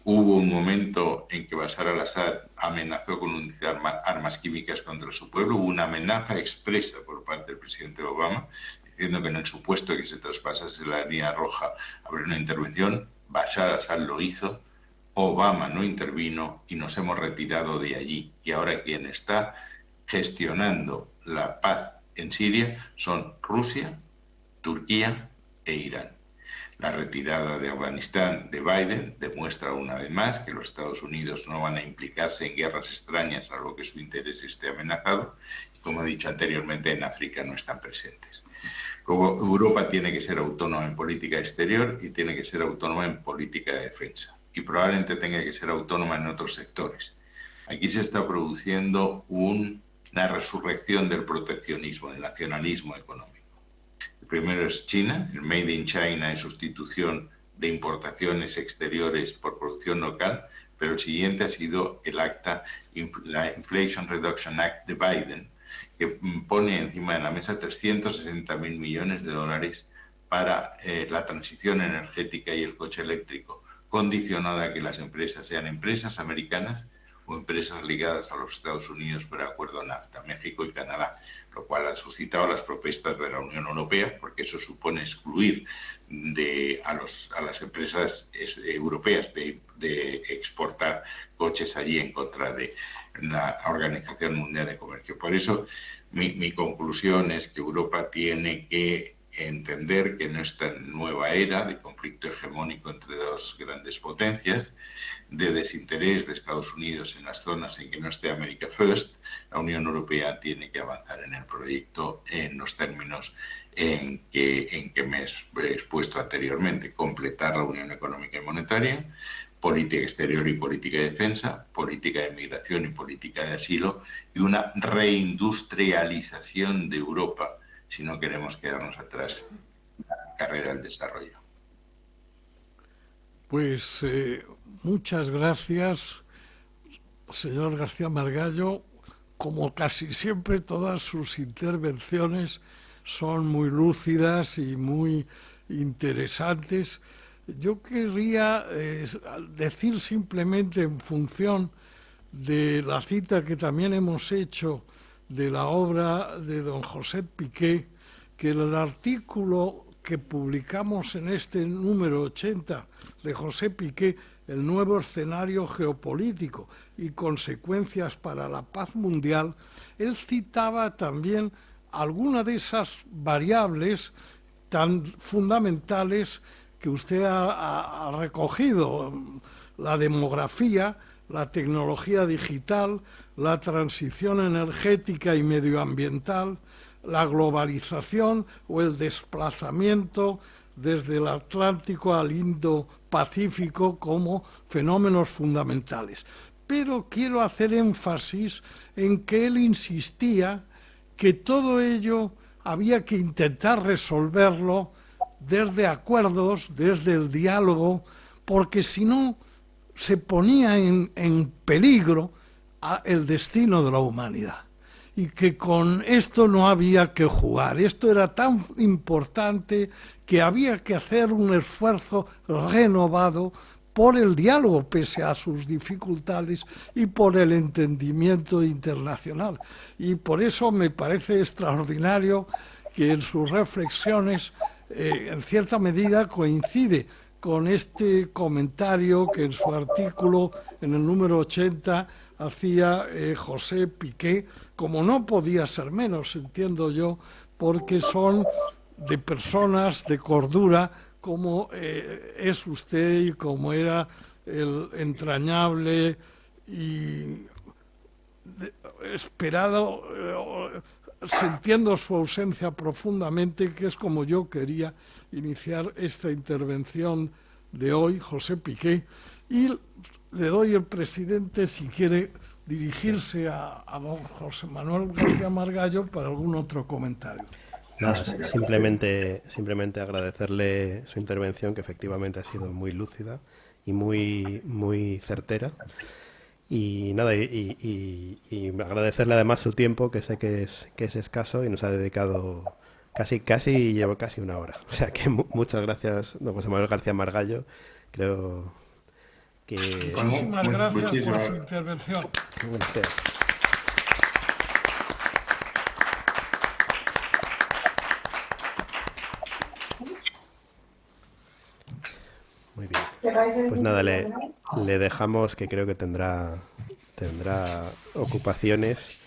Hubo un momento en que Bashar al-Assad amenazó con utilizar armas químicas contra su pueblo. Hubo una amenaza expresa por parte del presidente Obama, diciendo que en el supuesto de que se traspasase la línea roja habría una intervención. Bashar al-Assad lo hizo, Obama no intervino y nos hemos retirado de allí. Y ahora quien está gestionando la paz en Siria son Rusia, Turquía e Irán. La retirada de Afganistán de Biden demuestra una vez más que los Estados Unidos no van a implicarse en guerras extrañas a lo que su interés esté amenazado. Y como he dicho anteriormente, en África no están presentes. Luego, Europa tiene que ser autónoma en política exterior y tiene que ser autónoma en política de defensa. Y probablemente tenga que ser autónoma en otros sectores. Aquí se está produciendo una resurrección del proteccionismo, del nacionalismo económico. El primero es China, el Made in China en sustitución de importaciones exteriores por producción local, pero el siguiente ha sido el ACTA, la Inflation Reduction Act de Biden, que pone encima de la mesa 360.000 millones de dólares para la transición energética y el coche eléctrico, condicionada a que las empresas sean empresas americanas o empresas ligadas a los Estados Unidos por el acuerdo NAFTA, México y Canadá, lo cual ha suscitado las protestas de la Unión Europea, porque eso supone excluir a las empresas europeas de exportar coches allí en contra de la Organización Mundial de Comercio. Por eso mi conclusión es que Europa tiene que entender que en esta nueva era de conflicto hegemónico entre dos grandes potencias, de desinterés de Estados Unidos en las zonas en que no esté America First, la Unión Europea tiene que avanzar en el proyecto en los términos en que me he expuesto anteriormente: completar la Unión Económica y Monetaria, política exterior y política de defensa, política de migración y política de asilo, y una reindustrialización de Europa si no queremos quedarnos atrás en la carrera del desarrollo. Pues muchas gracias, señor García Margallo. Como casi siempre, todas sus intervenciones son muy lúcidas y muy interesantes. Yo querría decir simplemente, en función de la cita que también hemos hecho de la obra de don José Piqué, que el artículo que publicamos en este número 80 de José Piqué, el nuevo escenario geopolítico y consecuencias para la paz mundial, él citaba también algunas de esas variables tan fundamentales que usted ha recogido: la demografía, la tecnología digital, la transición energética y medioambiental, la globalización o el desplazamiento desde el Atlántico al Indo-Pacífico como fenómenos fundamentales. Pero quiero hacer énfasis en que él insistía que todo ello había que intentar resolverlo desde acuerdos, desde el diálogo, porque si no se ponía en peligro el destino de la humanidad, y que con esto no había que jugar. Esto era tan importante que había que hacer un esfuerzo renovado por el diálogo pese a sus dificultades y por el entendimiento internacional. Y por eso me parece extraordinario que en sus reflexiones en cierta medida coincide con este comentario que en su artículo, en el número 80, hacía José Piqué, como no podía ser menos, entiendo yo, porque son de personas de cordura, como es usted y como era el entrañable y esperado sintiendo su ausencia profundamente, que es como yo quería iniciar esta intervención de hoy, José Piqué, y le doy el presidente si quiere dirigirse a don José Manuel García Margallo para algún otro comentario. Nada, simplemente agradecerle su intervención, que efectivamente ha sido muy lúcida y muy certera. Y nada, y agradecerle además su tiempo, que sé que es escaso, y nos ha dedicado llevo casi una hora. O sea que muchas gracias, don José Manuel García Margallo. Creo que... Muchísimas gracias por su intervención. Gracias. Muy bien. Pues nada, le dejamos, que creo que tendrá ocupaciones.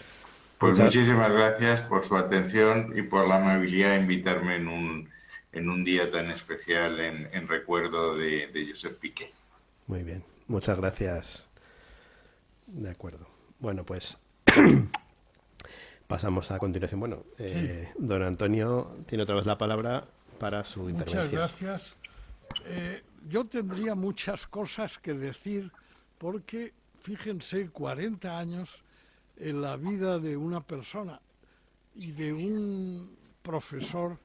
Pues muchísimas gracias por su atención y por la amabilidad de invitarme en un día tan especial en recuerdo de Josep Piqué. Muy bien, muchas gracias. De acuerdo. Bueno, pues pasamos a continuación. Bueno, don Antonio tiene otra vez la palabra para su intervención. Muchas gracias. Yo tendría muchas cosas que decir porque, fíjense, 40 años en la vida de una persona y de un profesor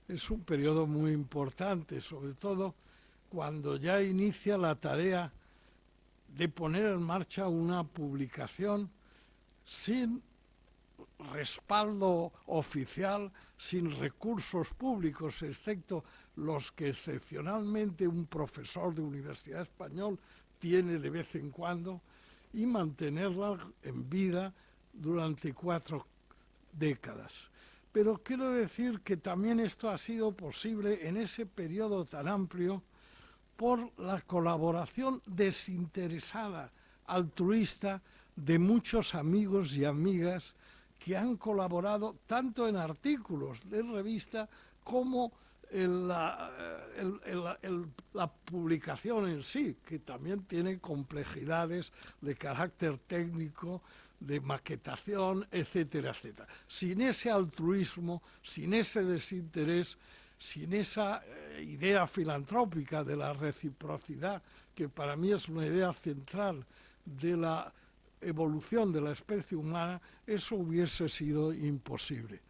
es un periodo muy importante, sobre todo cuando ya inicia la tarea de poner en marcha una publicación sin respaldo oficial, sin recursos públicos, excepto los que excepcionalmente un profesor de universidad español tiene de vez en cuando, y mantenerla en vida durante 4 décadas. Pero quiero decir que también esto ha sido posible en ese periodo tan amplio por la colaboración desinteresada, altruista, de muchos amigos y amigas que han colaborado tanto en artículos de revista como en la publicación en sí, que también tiene complejidades de carácter técnico, de maquetación, etcétera, etcétera. Sin ese altruismo, sin ese desinterés, sin esa idea filantrópica de la reciprocidad, que para mí es una idea central de la evolución de la especie humana, eso hubiese sido imposible.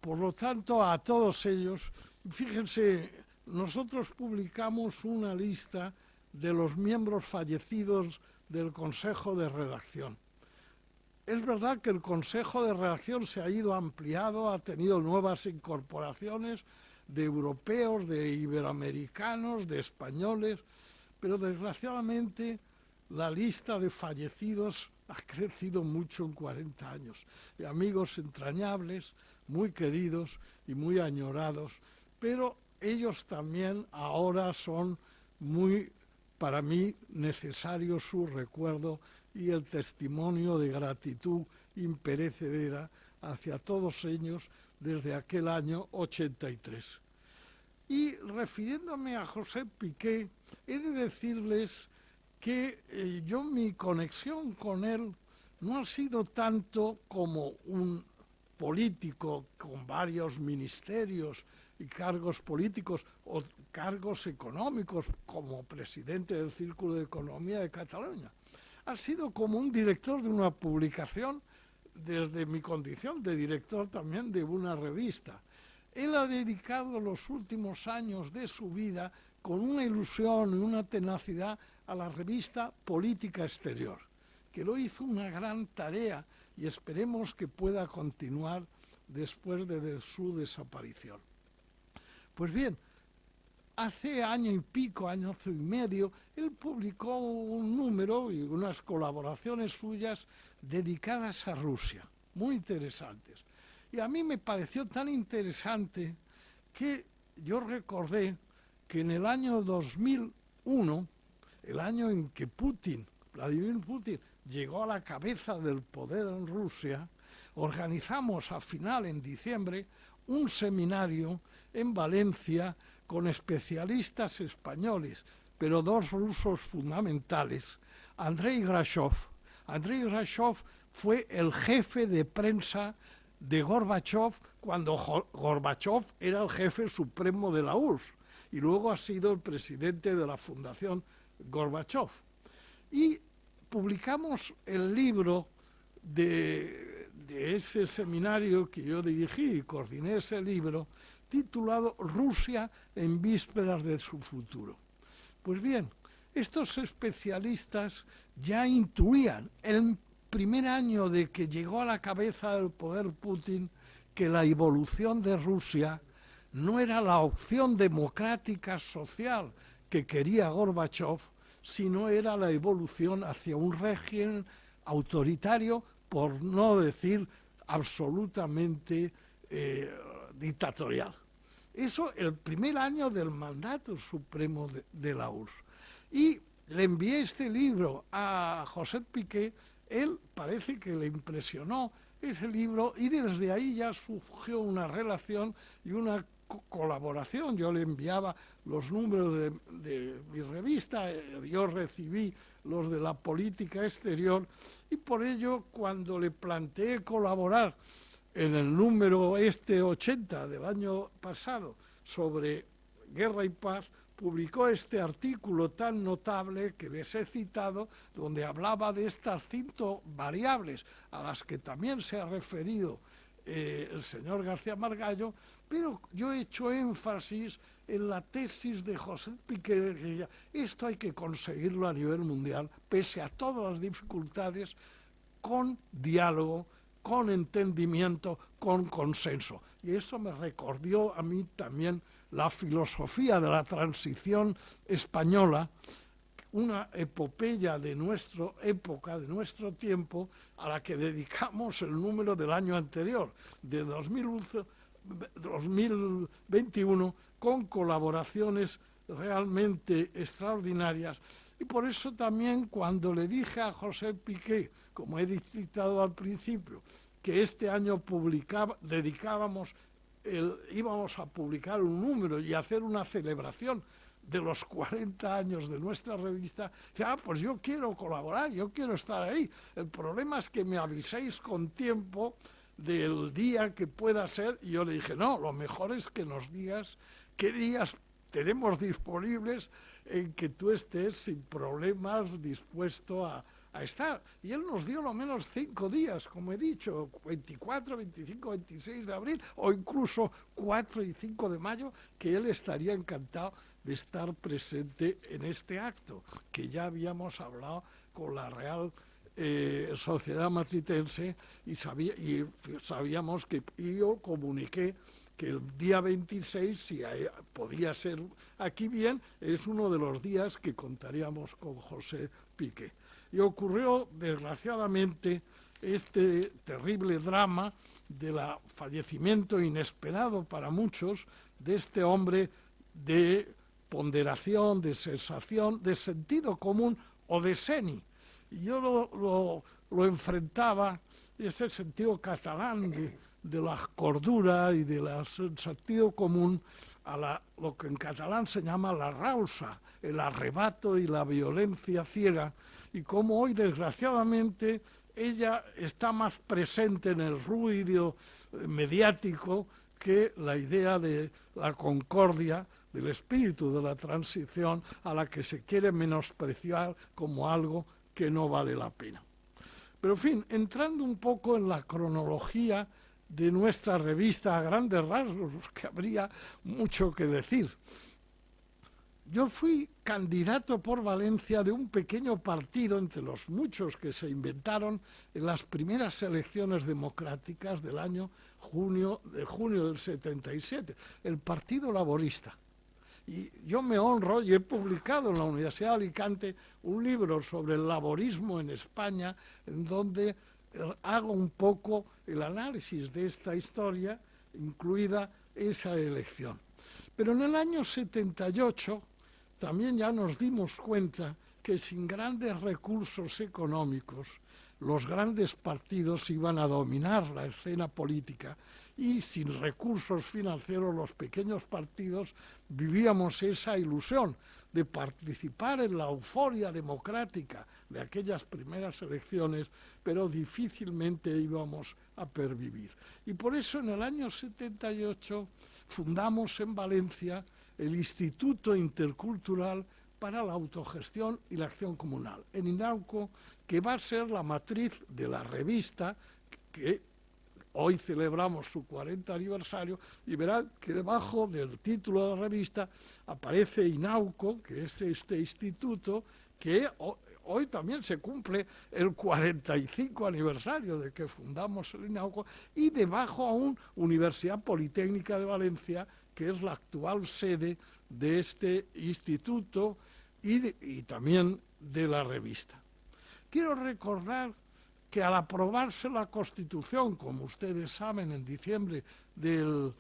Por lo tanto, a todos ellos, fíjense, nosotros publicamos una lista de los miembros fallecidos del Consejo de Redacción. Es verdad que el Consejo de Redacción se ha ido ampliando, ha tenido nuevas incorporaciones de europeos, de iberoamericanos, de españoles, pero desgraciadamente la lista de fallecidos ha crecido mucho en 40 años. Y amigos entrañables, muy queridos y muy añorados, pero ellos también ahora son muy, para mí, necesario su recuerdo y el testimonio de gratitud imperecedera hacia todos ellos desde aquel año 83. Y refiriéndome a José Piqué, he de decirles que yo mi conexión con él no ha sido tanto como un político con varios ministerios y cargos políticos o cargos económicos como presidente del Círculo de Economía de Cataluña. Ha sido como un director de una publicación desde mi condición de director también de una revista. Él ha dedicado los últimos años de su vida con una ilusión y una tenacidad a la revista Política Exterior, que lo hizo una gran tarea y esperemos que pueda continuar después de su desaparición. Pues bien, hace año y pico, año y medio, él publicó un número y unas colaboraciones suyas dedicadas a Rusia, muy interesantes. Y a mí me pareció tan interesante que yo recordé que en el año 2001, el año en que Vladimir Putin, llegó a la cabeza del poder en Rusia, organizamos en diciembre, un seminario en Valencia con especialistas españoles, pero 2 rusos fundamentales, Andrei Grashov. Andrei Grashov fue el jefe de prensa de Gorbachov cuando Gorbachov era el jefe supremo de la URSS y luego ha sido el presidente de la Fundación Gorbachov. Y publicamos el libro de ese seminario que yo dirigí y coordiné ese libro, titulado Rusia en vísperas de su futuro. Pues bien, estos especialistas ya intuían el primer año de que llegó a la cabeza del poder Putin que la evolución de Rusia no era la opción democrática social que quería Gorbachov, sino era la evolución hacia un régimen autoritario, por no decir absolutamente dictatorial. Eso el primer año del mandato supremo de la URSS. Y le envié este libro a José Piqué, él parece que le impresionó ese libro y desde ahí ya surgió una relación y una colaboración. Yo le enviaba los números de mi revista, yo recibí los de la política exterior y por ello cuando le planteé colaborar en el número 80 del año pasado sobre guerra y paz, publicó este artículo tan notable que les he citado, donde hablaba de estas 5 variables a las que también se ha referido el señor García Margallo, pero yo he hecho énfasis en la tesis de José Piqué, de que esto hay que conseguirlo a nivel mundial, pese a todas las dificultades, con diálogo, con entendimiento, con consenso. Y eso me recordó a mí también la filosofía de la transición española, una epopeya de nuestra época, de nuestro tiempo, a la que dedicamos el número del año anterior, de 2021, con colaboraciones realmente extraordinarias. Y por eso también cuando le dije a José Piqué, como he citado al principio, que este año íbamos a publicar un número y hacer una celebración de los 40 años de nuestra revista, pues yo quiero colaborar, yo quiero estar ahí. El problema es que me aviséis con tiempo del día que pueda ser. Y yo le dije, no, lo mejor es que nos digas qué días tenemos disponibles en que tú estés sin problemas dispuesto a estar. Y él nos dio lo menos 5 días, como he dicho, 24, 25, 26 de abril, o incluso 4 y 5 de mayo, que él estaría encantado de estar presente en este acto, que ya habíamos hablado con la Real Sociedad Matritense y sabíamos que, y yo comuniqué que el día 26, si podía ser aquí bien, es uno de los días que contaríamos con José Piqué. Y ocurrió, desgraciadamente, este terrible drama del fallecimiento inesperado para muchos de este hombre de ponderación, de sensación, de sentido común o de seni. Y yo lo enfrentaba, ese sentido catalán de la cordura y del sentido común, a lo que en catalán se llama la rausa, el arrebato y la violencia ciega, y como hoy desgraciadamente ella está más presente en el ruido mediático que la idea de la concordia, del espíritu de la transición, a la que se quiere menospreciar como algo que no vale la pena. Pero en fin, entrando un poco en la cronología de nuestra revista a grandes rasgos, que habría mucho que decir. Yo fui candidato por Valencia de un pequeño partido entre los muchos que se inventaron en las primeras elecciones democráticas del año junio del 77, el Partido Laborista. Y yo me honro y he publicado en la Universidad de Alicante un libro sobre el laborismo en España, en donde hago un poco el análisis de esta historia, incluida esa elección. Pero en el año 78 también ya nos dimos cuenta que sin grandes recursos económicos los grandes partidos iban a dominar la escena política y sin recursos financieros los pequeños partidos vivíamos esa ilusión de participar en la euforia democrática de aquellas primeras elecciones, pero difícilmente íbamos a pervivir. Y por eso en el año 78 fundamos en Valencia el Instituto Intercultural para la Autogestión y la Acción Comunal, en Inauco, que va a ser la matriz de la revista que hoy celebramos su 40 aniversario, y verán que debajo del título de la revista aparece Inauco, que es este instituto que hoy también se cumple el 45 aniversario de que fundamos el Inauco, y debajo aún Universidad Politécnica de Valencia, que es la actual sede de este instituto y también de la revista. Quiero recordar que al aprobarse la Constitución, como ustedes saben, en diciembre de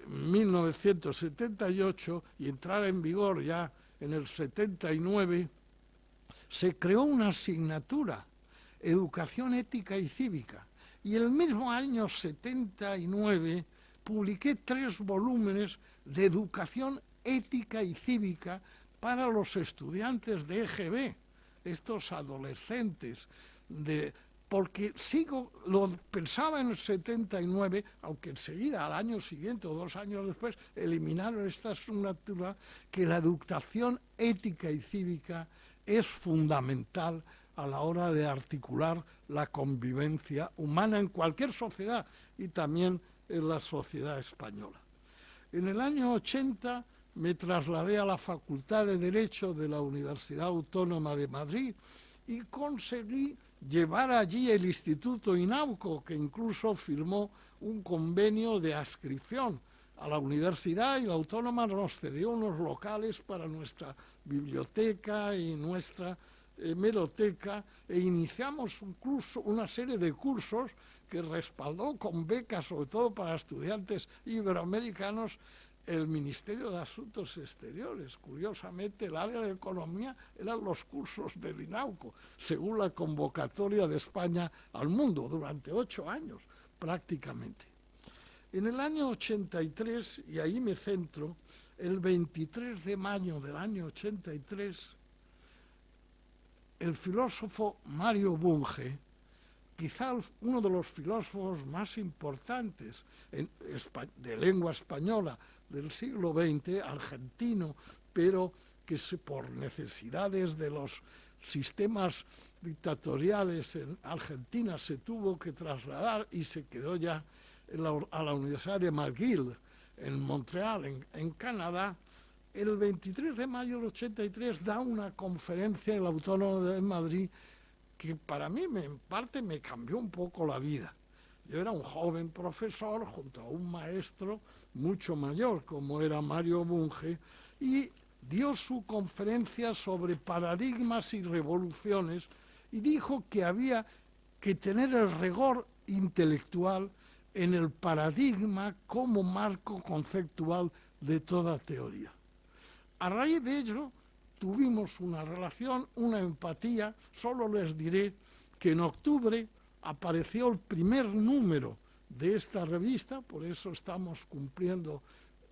1978 y entrar en vigor ya en el 79, se creó una asignatura, Educación Ética y Cívica, y el mismo año 79 publiqué 3 volúmenes de educación ética y cívica para los estudiantes de EGB, estos adolescentes, porque lo pensaba en el 79, aunque enseguida, al año siguiente o 2 años después, eliminaron esta asignatura, que la educación ética y cívica es fundamental a la hora de articular la convivencia humana en cualquier sociedad y también en la sociedad española. En el año 80 me trasladé a la Facultad de Derecho de la Universidad Autónoma de Madrid y conseguí llevar allí el Instituto Inauco, que incluso firmó un convenio de adscripción a la universidad, y la Autónoma nos cedió unos locales para nuestra biblioteca y nuestra hemeroteca, e iniciamos una serie de cursos que respaldó con becas, sobre todo para estudiantes iberoamericanos, el Ministerio de Asuntos Exteriores. Curiosamente, el área de Economía eran los cursos del Inauco, según la convocatoria de España al mundo, durante 8 años prácticamente. En el año 83, y ahí me centro, el 23 de mayo del año 83, el filósofo Mario Bunge, quizá uno de los filósofos más importantes de lengua española del siglo XX, argentino, pero que por necesidades de los sistemas dictatoriales en Argentina se tuvo que trasladar y se quedó ya a la Universidad de McGill, en Montreal, en Canadá. El 23 de mayo del 83 da una conferencia en la Autónoma de Madrid que para mí en parte me cambió un poco la vida. Yo era un joven profesor junto a un maestro mucho mayor, como era Mario Bunge, y dio su conferencia sobre paradigmas y revoluciones, y dijo que había que tener el rigor intelectual en el paradigma como marco conceptual de toda teoría. A raíz de ello, tuvimos una relación, una empatía. Solo les diré que en octubre apareció el primer número de esta revista, por eso estamos cumpliendo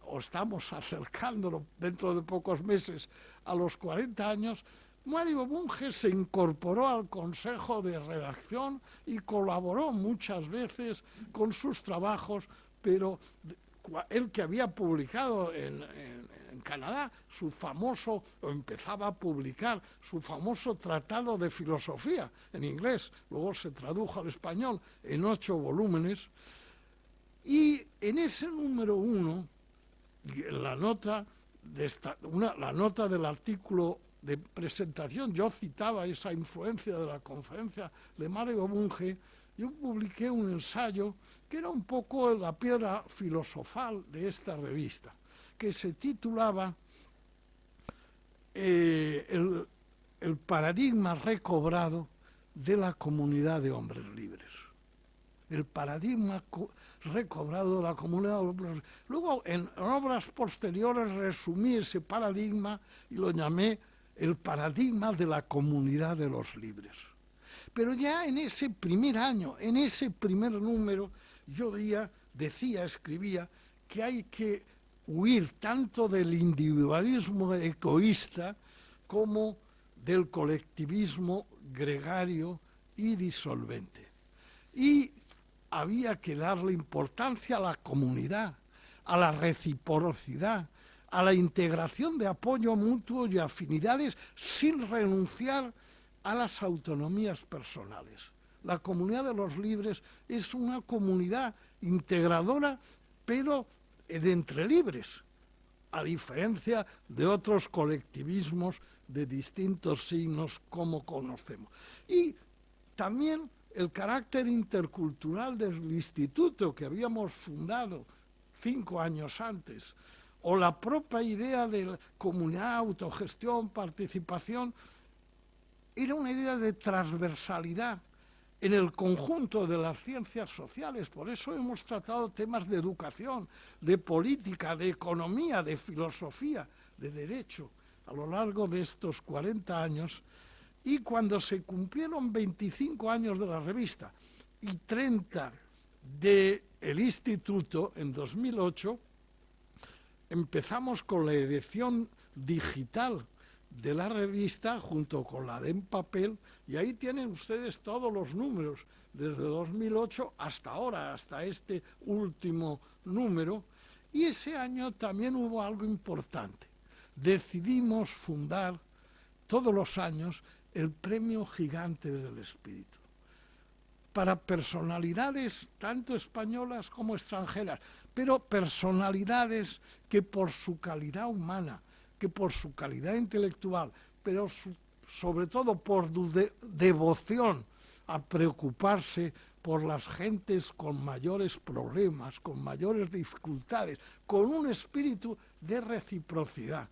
o estamos acercándolo dentro de pocos meses a los 40 años. Mario Bunge se incorporó al consejo de redacción y colaboró muchas veces con sus trabajos, pero él, que había publicado en Canadá empezaba a publicar su famoso Tratado de Filosofía en inglés, luego se tradujo al español en 8 volúmenes, y en ese número 1, la nota del artículo de presentación, yo citaba esa influencia de la conferencia de Mario Bunge. Yo publiqué un ensayo que era un poco la piedra filosofal de esta revista, que se titulaba el paradigma recobrado de la comunidad de hombres libres. El paradigma recobrado de la comunidad de hombres libres. Luego, en obras posteriores, resumí ese paradigma y lo llamé el paradigma de la comunidad de los libres. Pero ya en ese primer año, en ese primer número, yo escribía que hay que huir tanto del individualismo egoísta como del colectivismo gregario y disolvente. Y había que darle importancia a la comunidad, a la reciprocidad, a la integración de apoyo mutuo y afinidades sin renunciar a las autonomías personales. La comunidad de los libres es una comunidad integradora, pero de entre libres, a diferencia de otros colectivismos de distintos signos como conocemos. Y también el carácter intercultural del instituto que habíamos fundado 5 años antes, o la propia idea de la comunidad, autogestión, participación, era una idea de transversalidad en el conjunto de las ciencias sociales. Por eso hemos tratado temas de educación, de política, de economía, de filosofía, de derecho, a lo largo de estos 40 años. Y cuando se cumplieron 25 años de la revista y 30 del instituto, en 2008, empezamos con la edición digital de la revista junto con la de en papel, y ahí tienen ustedes todos los números desde 2008 hasta ahora, hasta este último número. Y ese año también hubo algo importante. Decidimos fundar todos los años el Premio Gigante del Espíritu para personalidades tanto españolas como extranjeras, pero personalidades que por su calidad humana, que por su calidad intelectual, pero sobre todo por devoción a preocuparse por las gentes con mayores problemas, con mayores dificultades, con un espíritu de reciprocidad.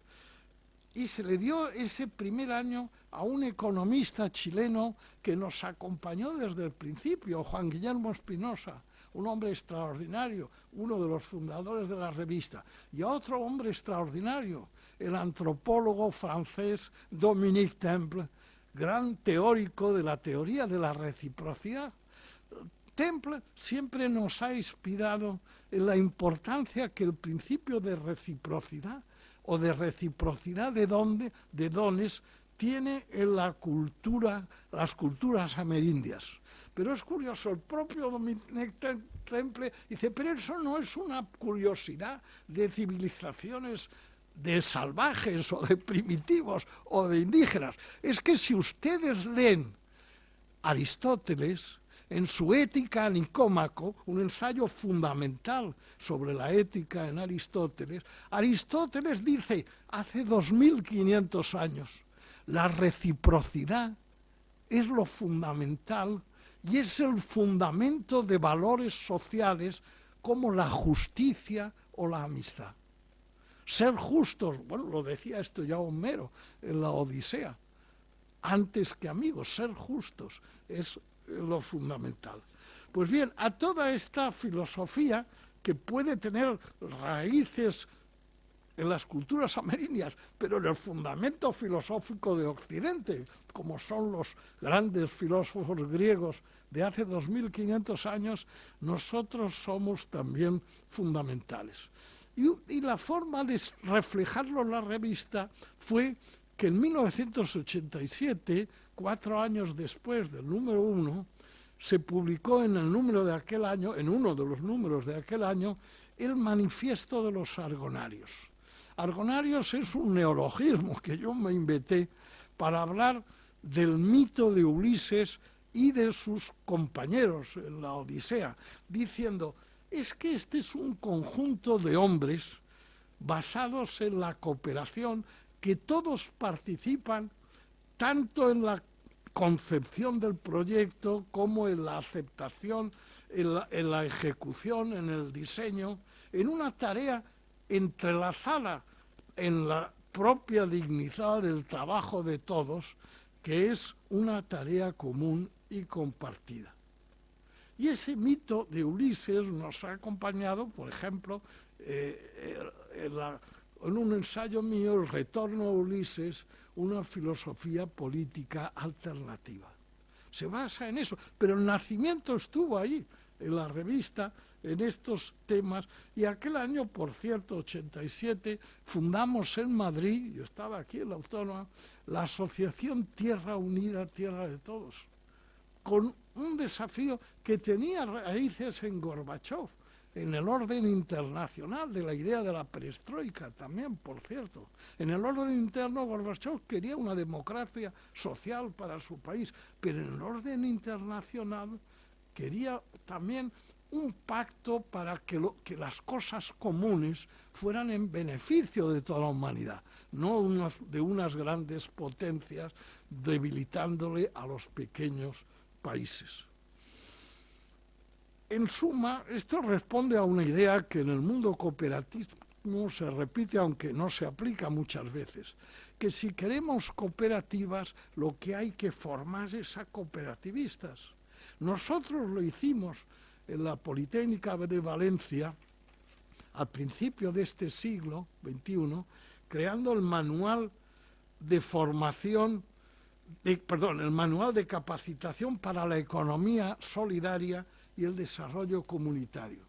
Y se le dio ese primer año a un economista chileno que nos acompañó desde el principio, Juan Guillermo Espinosa, un hombre extraordinario, uno de los fundadores de la revista, y a otro hombre extraordinario, el antropólogo francés Dominique Temple, gran teórico de la teoría de la reciprocidad. Temple siempre nos ha inspirado en la importancia que el principio de reciprocidad o de reciprocidad de dones tiene en la cultura, las culturas amerindias. Pero es curioso, el propio Dominique Temple dice, pero eso no es una curiosidad de civilizaciones de salvajes o de primitivos o de indígenas. Es que si ustedes leen Aristóteles, en su Ética a Nicómaco, un ensayo fundamental sobre la ética en Aristóteles, Aristóteles dice, hace 2500 años, la reciprocidad es lo fundamental y es el fundamento de valores sociales como la justicia o la amistad. Ser justos, bueno, lo decía esto ya Homero en la Odisea, antes que amigos, ser justos es lo fundamental. Pues bien, a toda esta filosofía que puede tener raíces en las culturas amerindias, pero en el fundamento filosófico de Occidente, como son los grandes filósofos griegos de hace 2500 años, nosotros somos también fundamentales. Y la forma de reflejarlo en la revista fue que en 1987, 4 años después del número 1, se publicó en el número de aquel año, en uno de los números de aquel año, el Manifiesto de los Argonarios. Argonarios es un neologismo que yo me inventé para hablar del mito de Ulises y de sus compañeros en la Odisea, diciendo, es que este es un conjunto de hombres basados en la cooperación, que todos participan tanto en la concepción del proyecto como en la aceptación, en la ejecución, en el diseño, en una tarea entrelazada en la propia dignidad del trabajo de todos, que es una tarea común y compartida. Y ese mito de Ulises nos ha acompañado, por ejemplo, en un ensayo mío, El retorno a Ulises, una filosofía política alternativa. Se basa en eso, pero el nacimiento estuvo ahí, en la revista en estos temas, y aquel año, por cierto, 87, fundamos en Madrid, yo estaba aquí en la Autónoma, la Asociación Tierra Unida, Tierra de Todos, con un desafío que tenía raíces en Gorbachov, en el orden internacional de la idea de la perestroika también, por cierto. En el orden interno, Gorbachov quería una democracia social para su país, pero en el orden internacional quería también un pacto para que las cosas comunes fueran en beneficio de toda la humanidad, no de unas grandes potencias debilitándole a los pequeños países. En suma, esto responde a una idea que en el mundo cooperativismo se repite, aunque no se aplica muchas veces, que si queremos cooperativas, lo que hay que formar es a cooperativistas. Nosotros lo hicimos en la Politécnica de Valencia al principio de este siglo XXI, creando el manual de formación, el manual de capacitación para la economía solidaria y el desarrollo comunitario.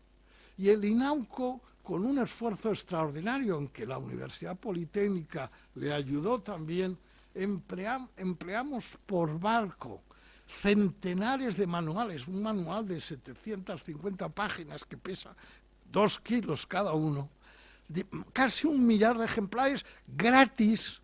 Y el INAUCO, con un esfuerzo extraordinario en que la Universidad Politécnica le ayudó también, empleamos por barco centenares de manuales, un manual de 750 páginas que pesa 2 kilos cada uno, casi 1 millar de ejemplares gratis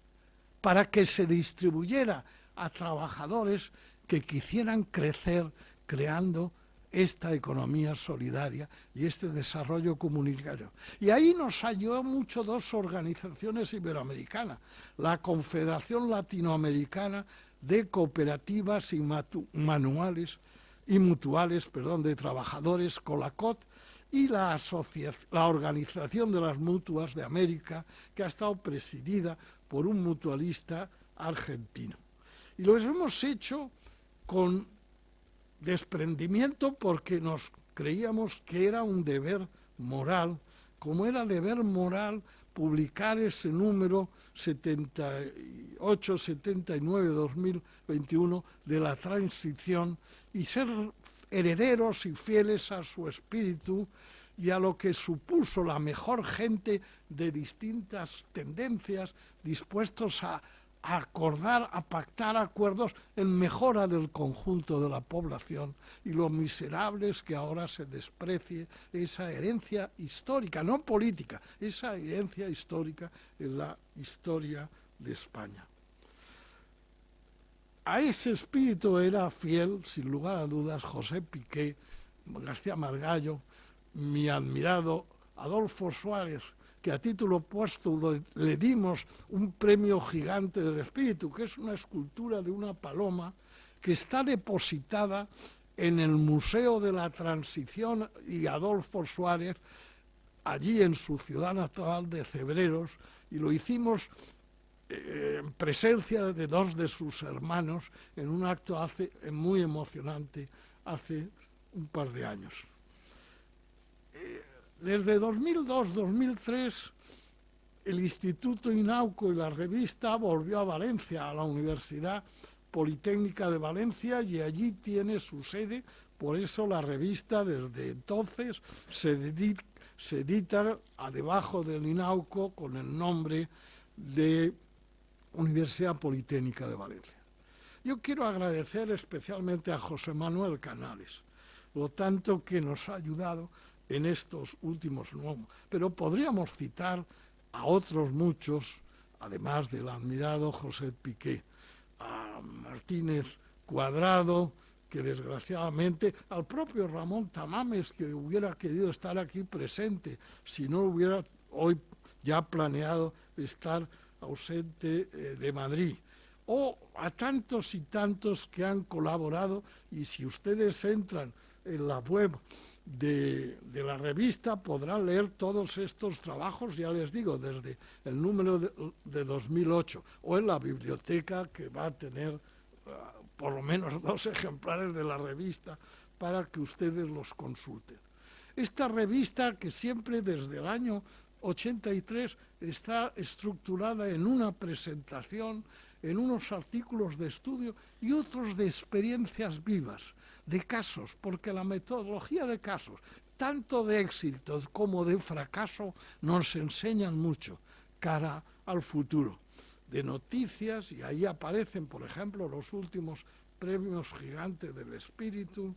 para que se distribuyera a trabajadores que quisieran crecer creando esta economía solidaria y este desarrollo comunitario. Y ahí nos ayudó mucho 2 organizaciones iberoamericanas, la Confederación Latinoamericana de Cooperativas y Mutuales de Trabajadores, COLACOT, y la Organización de las Mutuas de América, que ha estado presidida por un mutualista argentino. Y lo hemos hecho con desprendimiento porque nos creíamos que era un deber moral, como era deber moral publicar ese número 78-79-2021 de la transición y ser herederos y fieles a su espíritu y a lo que supuso la mejor gente de distintas tendencias dispuestos a acordar, a pactar acuerdos en mejora del conjunto de la población, y lo miserable es que ahora se desprecie esa herencia histórica, no política, esa herencia histórica en la historia de España. A ese espíritu era fiel, sin lugar a dudas, José Piqué, García Margallo, mi admirado Adolfo Suárez, que a título póstumo le dimos un premio gigante del espíritu, que es una escultura de una paloma que está depositada en el Museo de la Transición y Adolfo Suárez, allí en su ciudad natal de Cebreros, y lo hicimos en presencia de 2 de sus hermanos en un acto muy emocionante hace un par de años. Desde 2002-2003, el Instituto INAUCO y la revista volvió a Valencia, a la Universidad Politécnica de Valencia, y allí tiene su sede. Por eso la revista desde entonces se edita debajo del INAUCO con el nombre de Universidad Politécnica de Valencia. Yo quiero agradecer especialmente a José Manuel Canales, lo tanto que nos ha ayudado en estos últimos nuevos, pero podríamos citar a otros muchos, además del admirado José Piqué, a Martínez Cuadrado, que desgraciadamente, al propio Ramón Tamames, que hubiera querido estar aquí presente, si no hubiera hoy ya planeado estar ausente de Madrid, o a tantos y tantos que han colaborado, y si ustedes entran en la web de la revista podrán leer todos estos trabajos, ya les digo, desde el número de 2008, o en la biblioteca, que va a tener por lo menos 2 ejemplares de la revista para que ustedes los consulten. Esta revista, que siempre desde el año 83 está estructurada en una presentación, en unos artículos de estudio y otros de experiencias vivas, de casos, porque la metodología de casos, tanto de éxito como de fracaso, nos enseñan mucho cara al futuro. De noticias, y ahí aparecen, por ejemplo, los últimos premios gigantes del espíritu,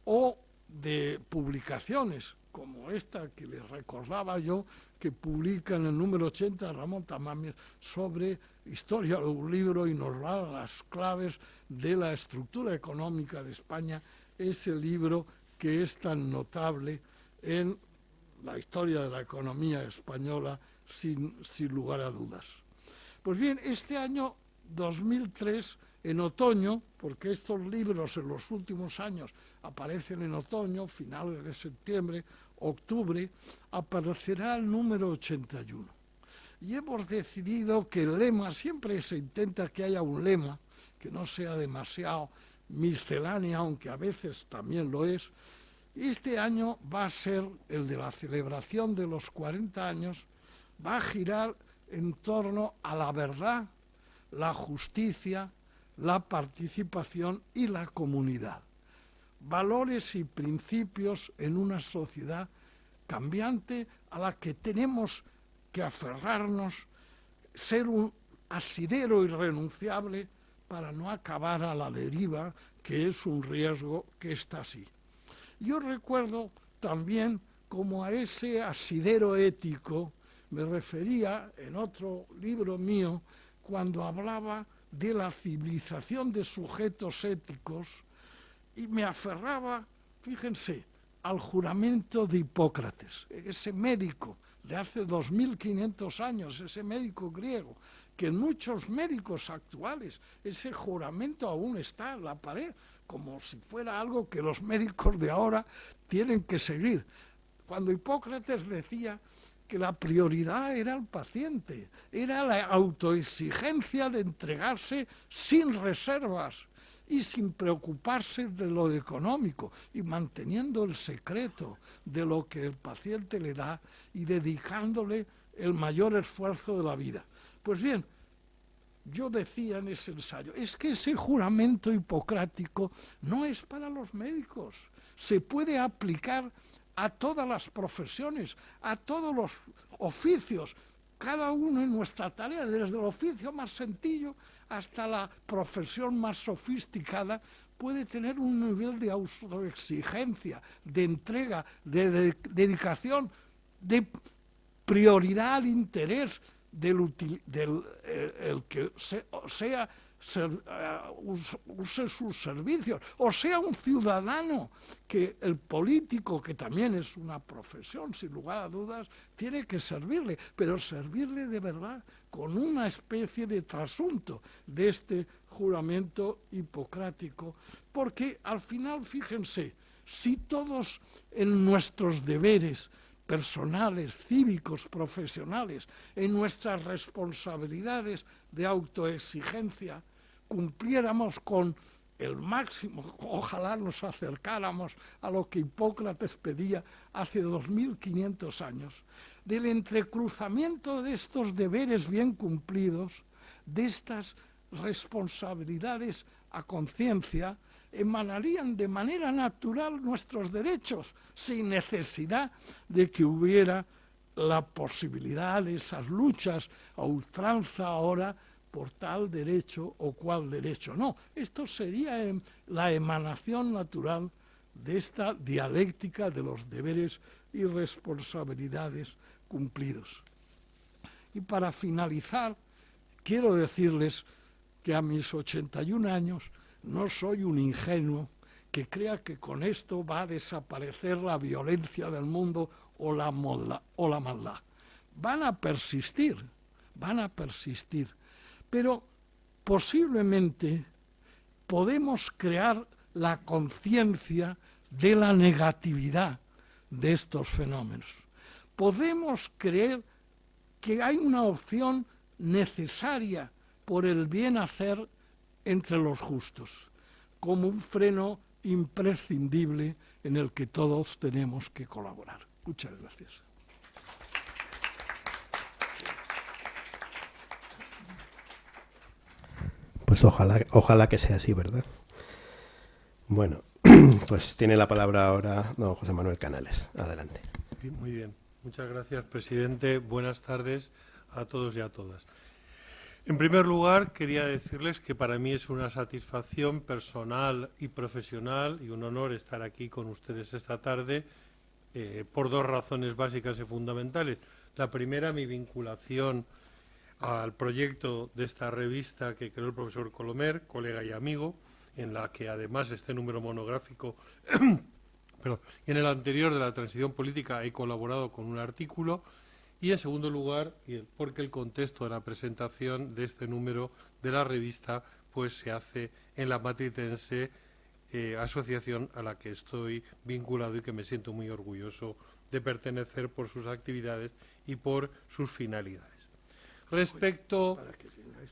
o de publicaciones, como esta que les recordaba yo, que publica en el número 80 Ramón Tamames sobre historia de un libro y nos da las claves de la estructura económica de España, ese libro que es tan notable en la historia de la economía española sin lugar a dudas. Pues bien, este año 2003, en otoño, porque estos libros en los últimos años aparecen en otoño, finales de septiembre, octubre, aparecerá el número 81. Y hemos decidido que el lema, siempre se intenta que haya un lema, que no sea demasiado misceláneo, aunque a veces también lo es. Este año va a ser el de la celebración de los 40 años, va a girar en torno a la verdad, la justicia, la participación y la comunidad. Valores y principios en una sociedad cambiante a la que tenemos que aferrarnos, ser un asidero irrenunciable para no acabar a la deriva, que es un riesgo que está así. Yo recuerdo también como a ese asidero ético me refería en otro libro mío cuando hablaba de la civilización de sujetos éticos y me aferraba, fíjense, al juramento de Hipócrates, ese médico de hace 2500 años, ese médico griego, que en muchos médicos actuales ese juramento aún está en la pared, como si fuera algo que los médicos de ahora tienen que seguir. Cuando Hipócrates decía que la prioridad era el paciente, era la autoexigencia de entregarse sin reservas y sin preocuparse de lo económico y manteniendo el secreto de lo que el paciente le da y dedicándole el mayor esfuerzo de la vida. Pues bien, yo decía en ese ensayo, es que ese juramento hipocrático no es para los médicos, se puede aplicar a todas las profesiones, a todos los oficios, cada uno en nuestra tarea, desde el oficio más sencillo hasta la profesión más sofisticada, puede tener un nivel de autoexigencia, de entrega, de dedicación, de prioridad al interés del que use sus servicios, o sea un ciudadano, que el político, que también es una profesión, sin lugar a dudas, tiene que servirle, pero servirle de verdad, con una especie de trasunto de este juramento hipocrático, porque al final, fíjense, si todos en nuestros deberes personales, cívicos, profesionales, en nuestras responsabilidades de autoexigencia, cumpliéramos con el máximo, ojalá nos acercáramos a lo que Hipócrates pedía hace 2500 años, del entrecruzamiento de estos deberes bien cumplidos, de estas responsabilidades a conciencia, emanarían de manera natural nuestros derechos, sin necesidad de que hubiera la posibilidad de esas luchas a ultranza ahora por tal derecho o cual derecho. No, esto sería la emanación natural de esta dialéctica de los deberes y responsabilidades cumplidos. Y para finalizar, quiero decirles que a mis 81 años no soy un ingenuo que crea que con esto va a desaparecer la violencia del mundo o la maldad. Van a persistir, pero posiblemente podemos crear la conciencia de la negatividad de estos fenómenos. Podemos creer que hay una opción necesaria por el bien hacer entre los justos, como un freno imprescindible en el que todos tenemos que colaborar. Muchas gracias. Pues ojalá que sea así, ¿verdad? Bueno, Pues tiene la palabra ahora don José Manuel Canales. Adelante. Muy bien. Muchas gracias, presidente. Buenas tardes a todos y a todas. En primer lugar, quería decirles que para mí es una satisfacción personal y profesional y un honor estar aquí con ustedes esta tarde por dos razones básicas y fundamentales. La primera, mi vinculación al proyecto de esta revista que creó el profesor Colomer, colega y amigo, en la que además este número monográfico y en el anterior de la transición política he colaborado con un artículo. Y en segundo lugar, porque el contexto de la presentación de este número de la revista pues se hace en la matritense asociación a la que estoy vinculado y que me siento muy orgulloso de pertenecer por sus actividades y por sus finalidades. Respecto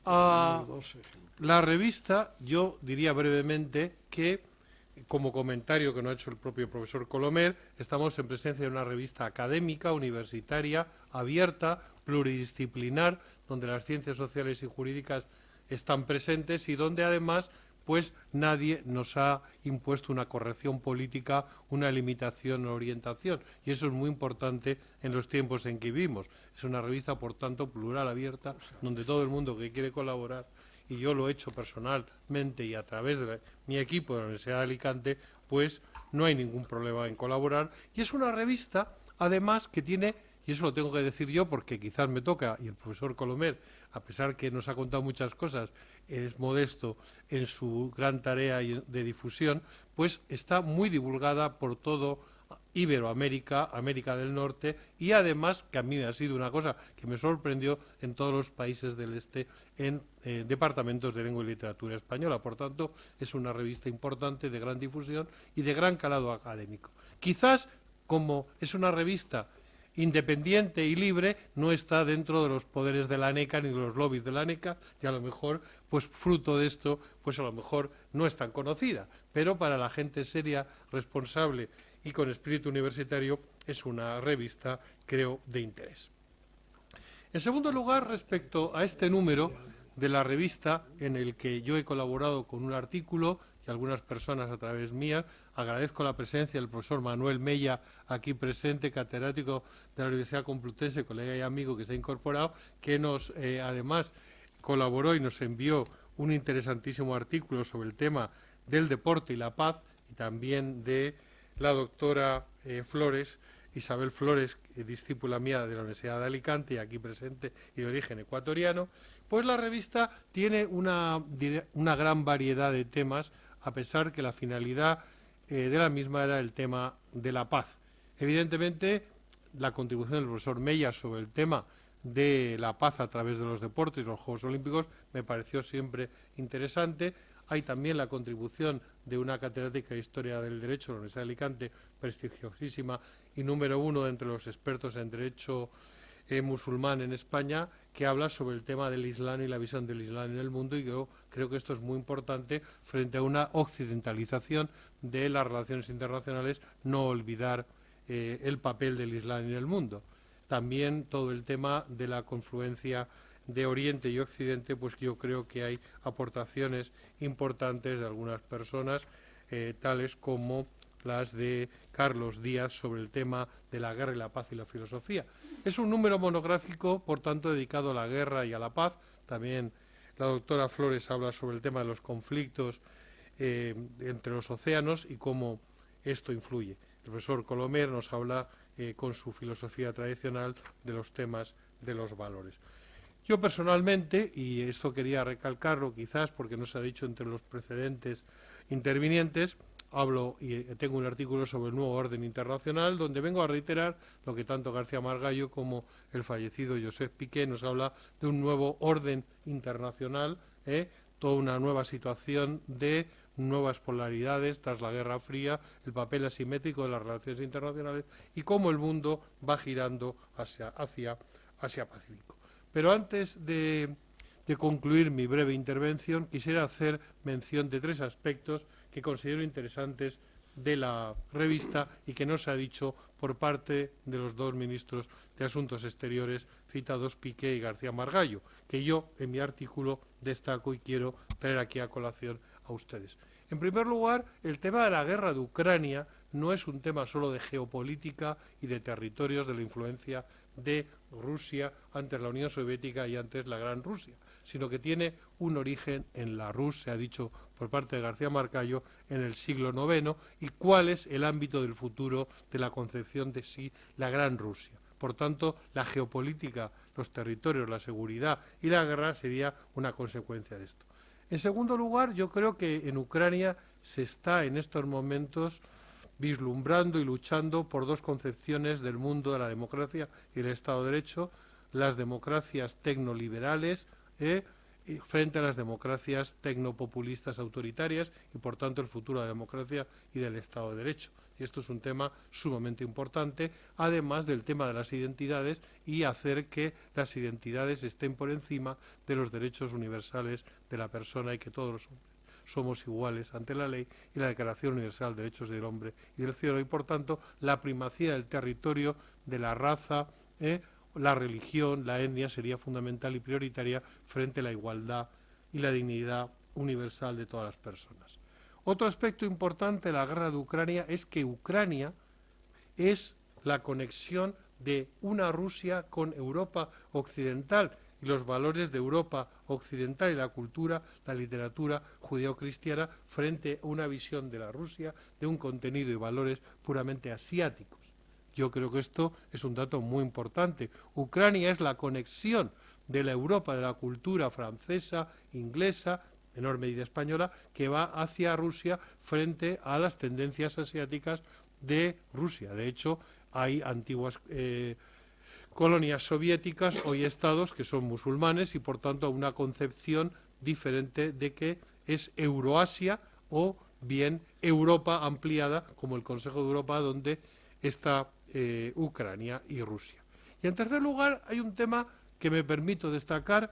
a la revista, yo diría brevemente que, como comentario que no ha hecho el propio profesor Colomer, estamos en presencia de una revista académica, universitaria, abierta, pluridisciplinar, donde las ciencias sociales y jurídicas están presentes y donde además pues nadie nos ha impuesto una corrección política, una limitación o orientación. Y eso es muy importante en los tiempos en que vivimos. Es una revista, por tanto, plural, abierta, donde todo el mundo que quiere colaborar, y yo lo he hecho personalmente y a través de mi equipo de la Universidad de Alicante, pues no hay ningún problema en colaborar. Y es una revista, además, que tiene, y eso lo tengo que decir yo porque quizás me toca, y el profesor Colomer, a pesar que nos ha contado muchas cosas, es modesto en su gran tarea de difusión, pues está muy divulgada por todo Iberoamérica, América del Norte, y además, que a mí ha sido una cosa que me sorprendió, en todos los países del este, en departamentos de lengua y literatura española. Por tanto, es una revista importante, de gran difusión y de gran calado académico. Quizás, como es una revista independiente y libre, no está dentro de los poderes de la ANECA ni de los lobbies de la ANECA, y a lo mejor, pues fruto de esto, pues a lo mejor no es tan conocida, pero para la gente seria, responsable y con espíritu universitario es una revista, creo, de interés. En segundo lugar, respecto a este número de la revista, en el que yo he colaborado con un artículo y algunas personas a través mías, agradezco la presencia del profesor Manuel Mella, aquí presente, catedrático de la Universidad Complutense, colega y amigo que se ha incorporado, que nos además colaboró y nos envió un interesantísimo artículo sobre el tema del deporte y la paz, y también de la doctora Flores, Isabel Flores, discípula mía de la Universidad de Alicante y aquí presente y de origen ecuatoriano. Pues la revista tiene una gran variedad de temas, a pesar que la finalidad de la misma era el tema de la paz. Evidentemente, la contribución del profesor Mella sobre el tema de la paz a través de los deportes y los Juegos Olímpicos me pareció siempre interesante. Hay también la contribución de una catedrática de Historia del Derecho de la Universidad de Alicante, prestigiosísima y número uno entre los expertos en Derecho musulmán en España, que habla sobre el tema del Islam y la visión del Islam en el mundo, y yo creo que esto es muy importante frente a una occidentalización de las relaciones internacionales, no olvidar el papel del Islam en el mundo. También todo el tema de la confluencia de Oriente y Occidente, pues yo creo que hay aportaciones importantes de algunas personas, tales como las de Carlos Díaz sobre el tema de la guerra y la paz y la filosofía. Es un número monográfico, por tanto, dedicado a la guerra y a la paz. También la doctora Flores habla sobre el tema de los conflictos entre los océanos y cómo esto influye. El profesor Colomer nos habla con su filosofía tradicional de los temas de los valores. Yo personalmente, y esto quería recalcarlo quizás porque no se ha dicho entre los precedentes intervinientes, hablo y tengo un artículo sobre el nuevo orden internacional donde vengo a reiterar lo que tanto García Margallo como el fallecido Josep Piqué nos habla de un nuevo orden internacional, toda una nueva situación de nuevas polaridades tras la Guerra Fría, el papel asimétrico de las relaciones internacionales y cómo el mundo va girando hacia Asia-Pacífico. Pero antes de concluir mi breve intervención, quisiera hacer mención de tres aspectos que considero interesantes de la revista y que no se ha dicho por parte de los dos ministros de Asuntos Exteriores citados, Piqué y García Margallo, que yo en mi artículo destaco y quiero traer aquí a colación a ustedes. En primer lugar, el tema de la guerra de Ucrania no es un tema solo de geopolítica y de territorios de la influencia de Rusia antes la Unión Soviética y antes la Gran Rusia, sino que tiene un origen en la Rus, se ha dicho por parte de García Margallo, en el siglo IX, y cuál es el ámbito del futuro de la concepción de sí la Gran Rusia. Por tanto, la geopolítica, los territorios, la seguridad y la guerra sería una consecuencia de esto. En segundo lugar, yo creo que en Ucrania se está en estos momentos vislumbrando y luchando por dos concepciones del mundo de la democracia y el Estado de Derecho, las democracias tecnoliberales frente a las democracias tecnopopulistas autoritarias y, por tanto, el futuro de la democracia y del Estado de Derecho. Y esto es un tema sumamente importante, además del tema de las identidades y hacer que las identidades estén por encima de los derechos universales de la persona y que todos los hombres somos iguales ante la ley y la Declaración Universal de Derechos del Hombre y del Ciudadano y, por tanto, la primacía del territorio, de la raza, la religión, la etnia sería fundamental y prioritaria frente a la igualdad y la dignidad universal de todas las personas. Otro aspecto importante de la guerra de Ucrania es que Ucrania es la conexión de una Rusia con Europa occidental y los valores de Europa occidental y la cultura, la literatura judeocristiana frente a una visión de la Rusia de un contenido y valores puramente asiáticos. Yo creo que esto es un dato muy importante. Ucrania es la conexión de la Europa, de la cultura francesa, inglesa, en menor medida española, que va hacia Rusia frente a las tendencias asiáticas de Rusia. De hecho, hay antiguas colonias soviéticas, hoy estados que son musulmanes y por tanto una concepción diferente de que es Euroasia o bien Europa ampliada, como el Consejo de Europa, donde está Ucrania y Rusia. Y en tercer lugar hay un tema que me permito destacar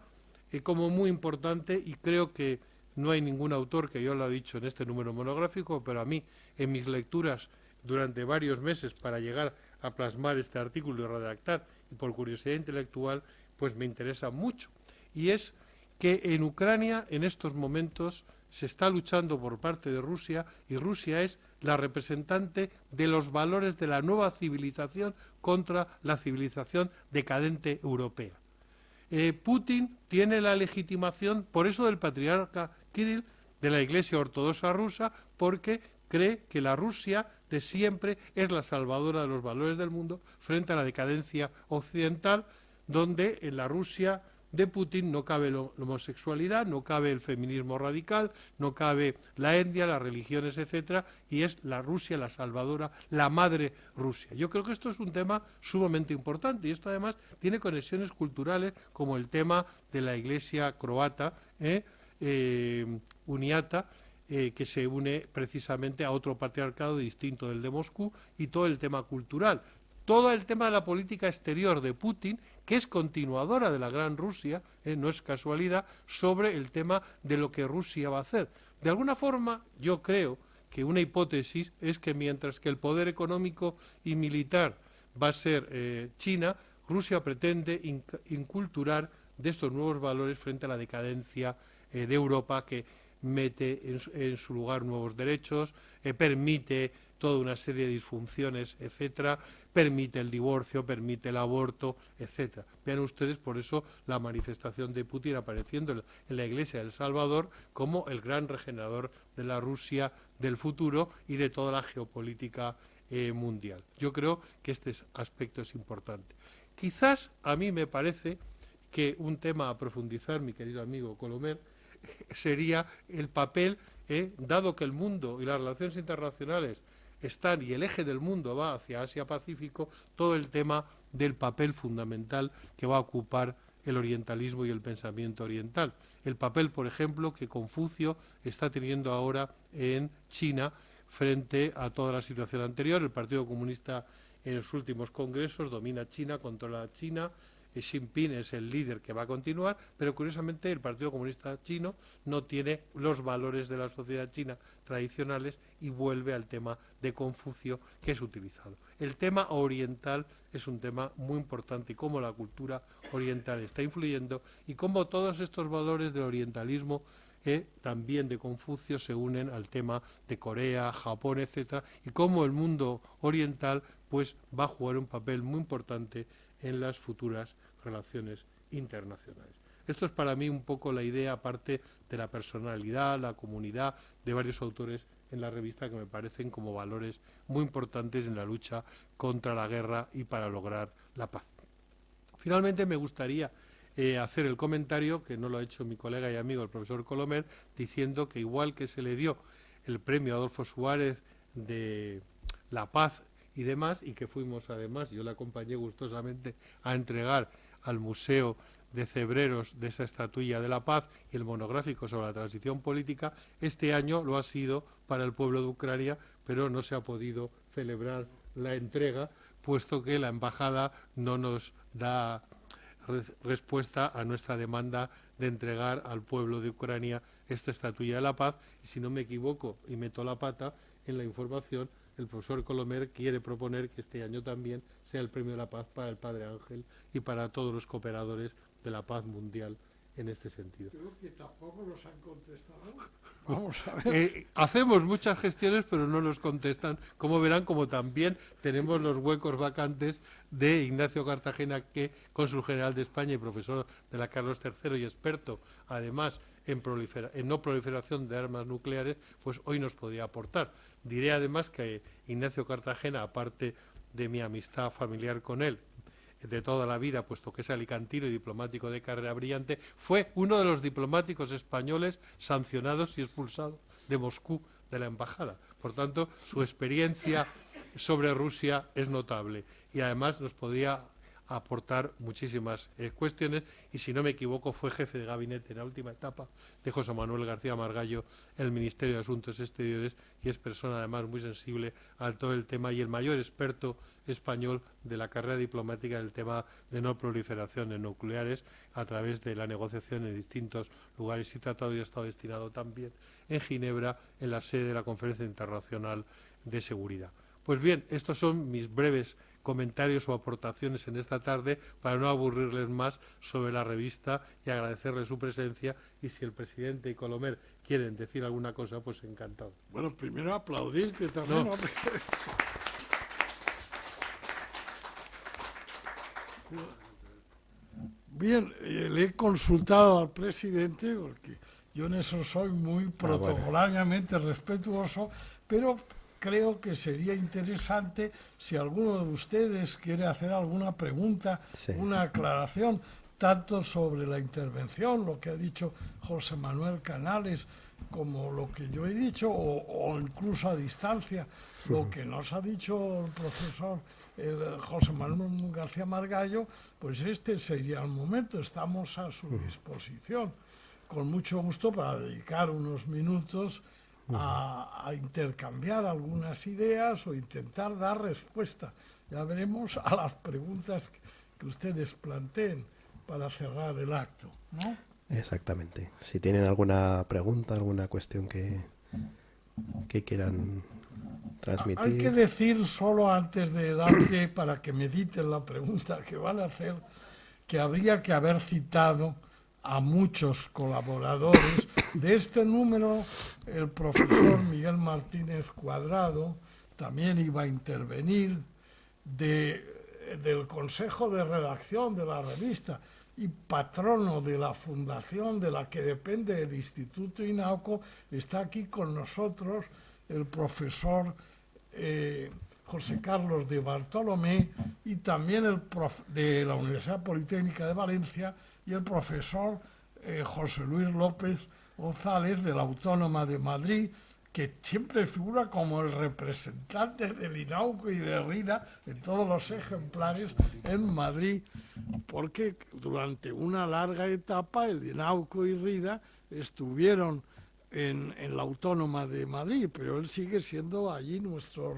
como muy importante y creo que no hay ningún autor que yo lo haya dicho en este número monográfico, pero a mí en mis lecturas durante varios meses para llegar a plasmar este artículo y redactar, y por curiosidad intelectual, pues me interesa mucho. Y es que en Ucrania, en estos momentos, se está luchando por parte de Rusia, y Rusia es la representante de los valores de la nueva civilización contra la civilización decadente europea. Putin tiene la legitimación, por eso del patriarca Kirill, de la Iglesia Ortodoxa rusa, porque cree que la Rusia de siempre es la salvadora de los valores del mundo frente a la decadencia occidental, donde en la Rusia de Putin no cabe la homosexualidad, no cabe el feminismo radical, no cabe la etnia, las religiones, etcétera, y es la Rusia la salvadora, la madre Rusia. Yo creo que esto es un tema sumamente importante y esto además tiene conexiones culturales como el tema de la Iglesia croata, Uniata, que se une precisamente a otro patriarcado distinto del de Moscú, y todo el tema cultural. Todo el tema de la política exterior de Putin, que es continuadora de la Gran Rusia, no es casualidad, sobre el tema de lo que Rusia va a hacer. De alguna forma, yo creo que una hipótesis es que mientras que el poder económico y militar va a ser China, Rusia pretende inculturar de estos nuevos valores frente a la decadencia de Europa, que mete en su lugar nuevos derechos, permite toda una serie de disfunciones, etcétera, permite el divorcio, permite el aborto, etcétera. Vean ustedes, por eso, la manifestación de Putin apareciendo en la Iglesia del Salvador como el gran regenerador de la Rusia del futuro y de toda la geopolítica mundial. Yo creo que este aspecto es importante. Quizás a mí me parece que un tema a profundizar, mi querido amigo Colomer, sería el papel, dado que el mundo y las relaciones internacionales están y el eje del mundo va hacia Asia-Pacífico, todo el tema del papel fundamental que va a ocupar el orientalismo y el pensamiento oriental. El papel, por ejemplo, que Confucio está teniendo ahora en China frente a toda la situación anterior. El Partido Comunista en los últimos congresos domina China, controla China. Xi Jinping es el líder que va a continuar, pero curiosamente el Partido Comunista Chino no tiene los valores de la sociedad china tradicionales y vuelve al tema de Confucio que es utilizado. El tema oriental es un tema muy importante y cómo la cultura oriental está influyendo y cómo todos estos valores del orientalismo también de Confucio se unen al tema de Corea, Japón, etcétera, y cómo el mundo oriental pues va a jugar un papel muy importante en las futuras relaciones internacionales. Esto es para mí un poco la idea, aparte de la personalidad, la comunidad de varios autores en la revista que me parecen como valores muy importantes en la lucha contra la guerra y para lograr la paz. Finalmente me gustaría hacer el comentario, que no lo ha hecho mi colega y amigo el profesor Colomer, diciendo que igual que se le dio el premio a Adolfo Suárez de la paz y demás, y que fuimos además, yo le acompañé gustosamente a entregar al Museo de Cebreros de esa estatuilla de la paz y el monográfico sobre la transición política, este año lo ha sido para el pueblo de Ucrania, pero no se ha podido celebrar la entrega, puesto que la embajada no nos da respuesta a nuestra demanda de entregar al pueblo de Ucrania esta estatuilla de la paz, y si no me equivoco y meto la pata en la información, el profesor Colomer quiere proponer que este año también sea el premio de la paz para el Padre Ángel y para todos los cooperadores de la paz mundial en este sentido. Creo que tampoco nos han contestado. Vamos a ver. Hacemos muchas gestiones, pero no nos contestan. Como verán, como también tenemos los huecos vacantes de Ignacio Cartagena, que cónsul general de España y profesor de la Carlos III y experto, además, en no proliferación de armas nucleares, pues hoy nos podría aportar. Diré además que Ignacio Cartagena, aparte de mi amistad familiar con él, de toda la vida, puesto que es alicantino y diplomático de carrera brillante, fue uno de los diplomáticos españoles sancionados y expulsados de Moscú, de la embajada. Por tanto, su experiencia sobre Rusia es notable y además nos podría aportar muchísimas cuestiones, y si no me equivoco fue jefe de gabinete en la última etapa de José Manuel García Margallo en el Ministerio de Asuntos Exteriores, y es persona además muy sensible a todo el tema y el mayor experto español de la carrera diplomática en el tema de no proliferación de nucleares a través de la negociación en distintos lugares y tratados, y ha estado destinado también en Ginebra en la sede de la Conferencia Internacional de Seguridad. Pues bien, estos son mis breves comentarios o aportaciones en esta tarde para no aburrirles más sobre la revista y agradecerles su presencia, y si el presidente y Colomer quieren decir alguna cosa, pues encantado. Bueno, primero aplaudirte también. No. Bien, le he consultado al presidente, porque yo en eso soy muy protocolariamente respetuoso, pero creo que sería interesante si alguno de ustedes quiere hacer alguna pregunta, sí, una aclaración, tanto sobre la intervención, lo que ha dicho José Manuel Canales, como lo que yo he dicho, o incluso a distancia, lo que nos ha dicho el profesor José Manuel García Margallo, pues este sería el momento, estamos a su disposición, con mucho gusto, para dedicar unos minutos a intercambiar algunas ideas o intentar dar respuesta. Ya veremos a las preguntas que ustedes planteen para cerrar el acto, ¿no? Exactamente. Si tienen alguna pregunta, alguna cuestión que quieran transmitir. Hay que decir, solo antes de darte para que mediten la pregunta que van a hacer, que habría que haber citado a muchos colaboradores de este número. El profesor Miguel Martínez Cuadrado también iba a intervenir, del consejo de redacción de la revista y patrono de la fundación de la que depende el Instituto INAUCO. Está aquí con nosotros el profesor José Carlos de Bartolomé, y también el de la Universidad Politécnica de Valencia, y el profesor José Luis López González de la Autónoma de Madrid, que siempre figura como el representante del INAUCO y de RIDA en todos los ejemplares en Madrid, porque durante una larga etapa el INAUCO y RIDA estuvieron en la Autónoma de Madrid, pero él sigue siendo allí nuestro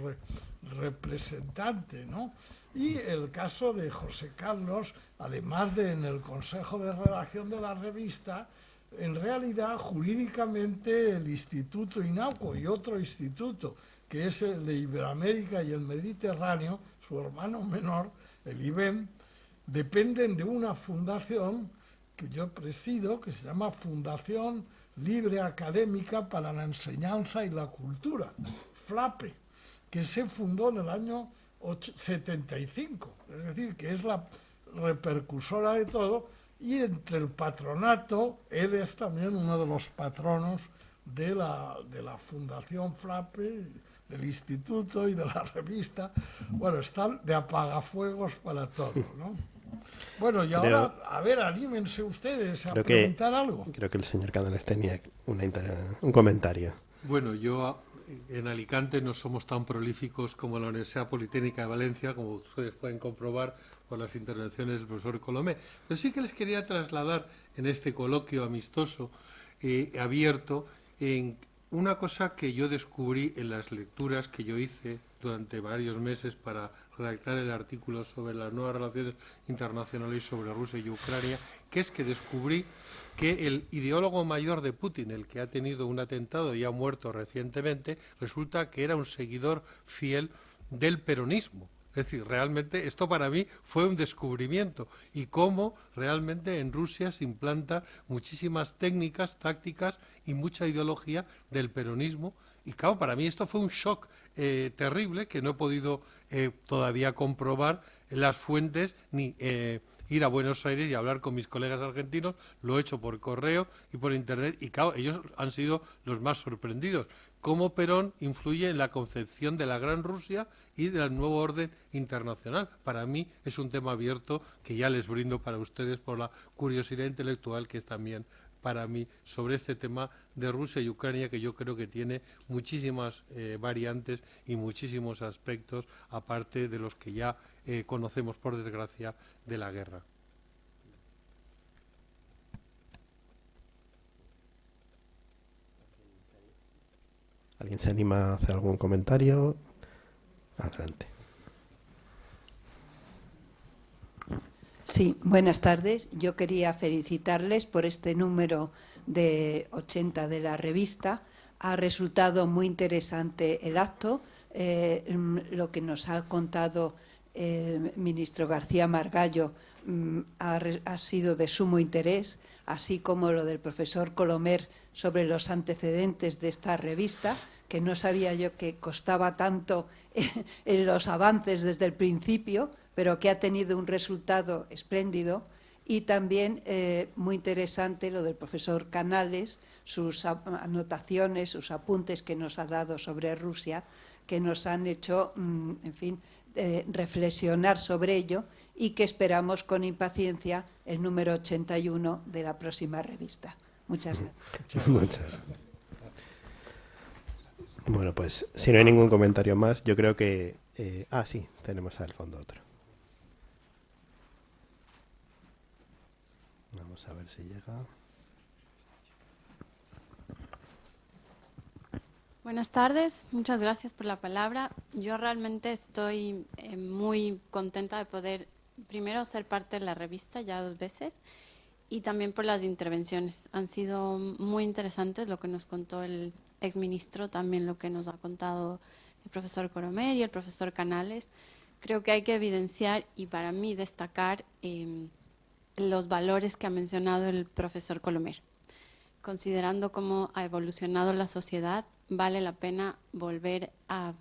representante, ¿no? Y el caso de José Carlos, además de en el Consejo de Redacción de la revista, en realidad jurídicamente el Instituto INAUCO y otro instituto, que es el de Iberoamérica y el Mediterráneo, su hermano menor, el IBEM, dependen de una fundación que yo presido, que se llama Fundación Libre Académica para la Enseñanza y la Cultura, FLAPE, que se fundó en el año 75, es decir, que es la repercusora de todo, y entre el patronato, él es también uno de los patronos de la Fundación FLAPE, del instituto y de la revista. Bueno, están de apagafuegos para todo, ¿no? Bueno, y ahora, a ver, anímense ustedes a preguntar algo. Creo que el señor Canales tenía un comentario. Bueno, yo en Alicante no somos tan prolíficos como la Universidad Politécnica de Valencia, como ustedes pueden comprobar por las intervenciones del profesor Colomer. Pero sí que les quería trasladar en este coloquio amistoso, abierto, en una cosa que yo descubrí en las lecturas que yo hice durante varios meses para redactar el artículo sobre las nuevas relaciones internacionales sobre Rusia y Ucrania, que es que descubrí que el ideólogo mayor de Putin, el que ha tenido un atentado y ha muerto recientemente, resulta que era un seguidor fiel del peronismo. Es decir, realmente esto para mí fue un descubrimiento y cómo realmente en Rusia se implantan muchísimas técnicas, tácticas y mucha ideología del peronismo. Y claro, para mí esto fue un shock terrible que no he podido todavía comprobar en las fuentes ni ir a Buenos Aires y hablar con mis colegas argentinos. Lo he hecho por correo y por internet y claro, ellos han sido los más sorprendidos. Cómo Perón influye en la concepción de la Gran Rusia y del nuevo orden internacional. Para mí es un tema abierto que ya les brindo para ustedes por la curiosidad intelectual que es también para mí sobre este tema de Rusia y Ucrania, que yo creo que tiene muchísimas variantes y muchísimos aspectos, aparte de los que ya conocemos, por desgracia, de la guerra. ¿Alguien se anima a hacer algún comentario? Adelante. Sí, buenas tardes. Yo quería felicitarles por este número de 80 de la revista. Ha resultado muy interesante el acto. Lo que nos ha contado el ministro García Margallo ha sido de sumo interés, así como lo del profesor Colomer sobre los antecedentes de esta revista, que no sabía yo que costaba tanto en los avances desde el principio, pero que ha tenido un resultado espléndido. Y también muy interesante lo del profesor Canales, sus anotaciones, sus apuntes que nos ha dado sobre Rusia, que nos han hecho, en fin, reflexionar sobre ello y que esperamos con impaciencia el número 81 de la próxima revista. Muchas gracias. Muchas gracias. Bueno, pues si no hay ningún comentario más, yo creo que... sí, tenemos al fondo otro. Vamos a ver si llega. Buenas tardes, muchas gracias por la palabra. Yo realmente estoy muy contenta de poder, primero, ser parte de la revista ya 2 veces y también por las intervenciones. Han sido muy interesantes lo que nos contó el exministro, también lo que nos ha contado el profesor Colomer y el profesor Canales. Creo que hay que evidenciar y para mí destacar los valores que ha mencionado el profesor Colomer. Considerando cómo ha evolucionado la sociedad, vale la pena volver a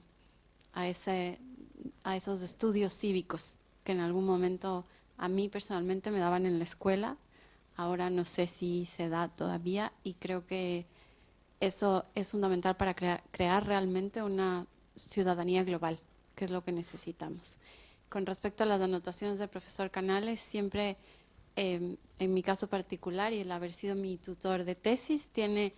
esos estudios cívicos que en algún momento a mí personalmente me daban en la escuela. Ahora no sé si se da todavía y creo que eso es fundamental para crear realmente una ciudadanía global, que es lo que necesitamos. Con respecto a las anotaciones del profesor Canales, siempre... en mi caso particular y el haber sido mi tutor de tesis, tiene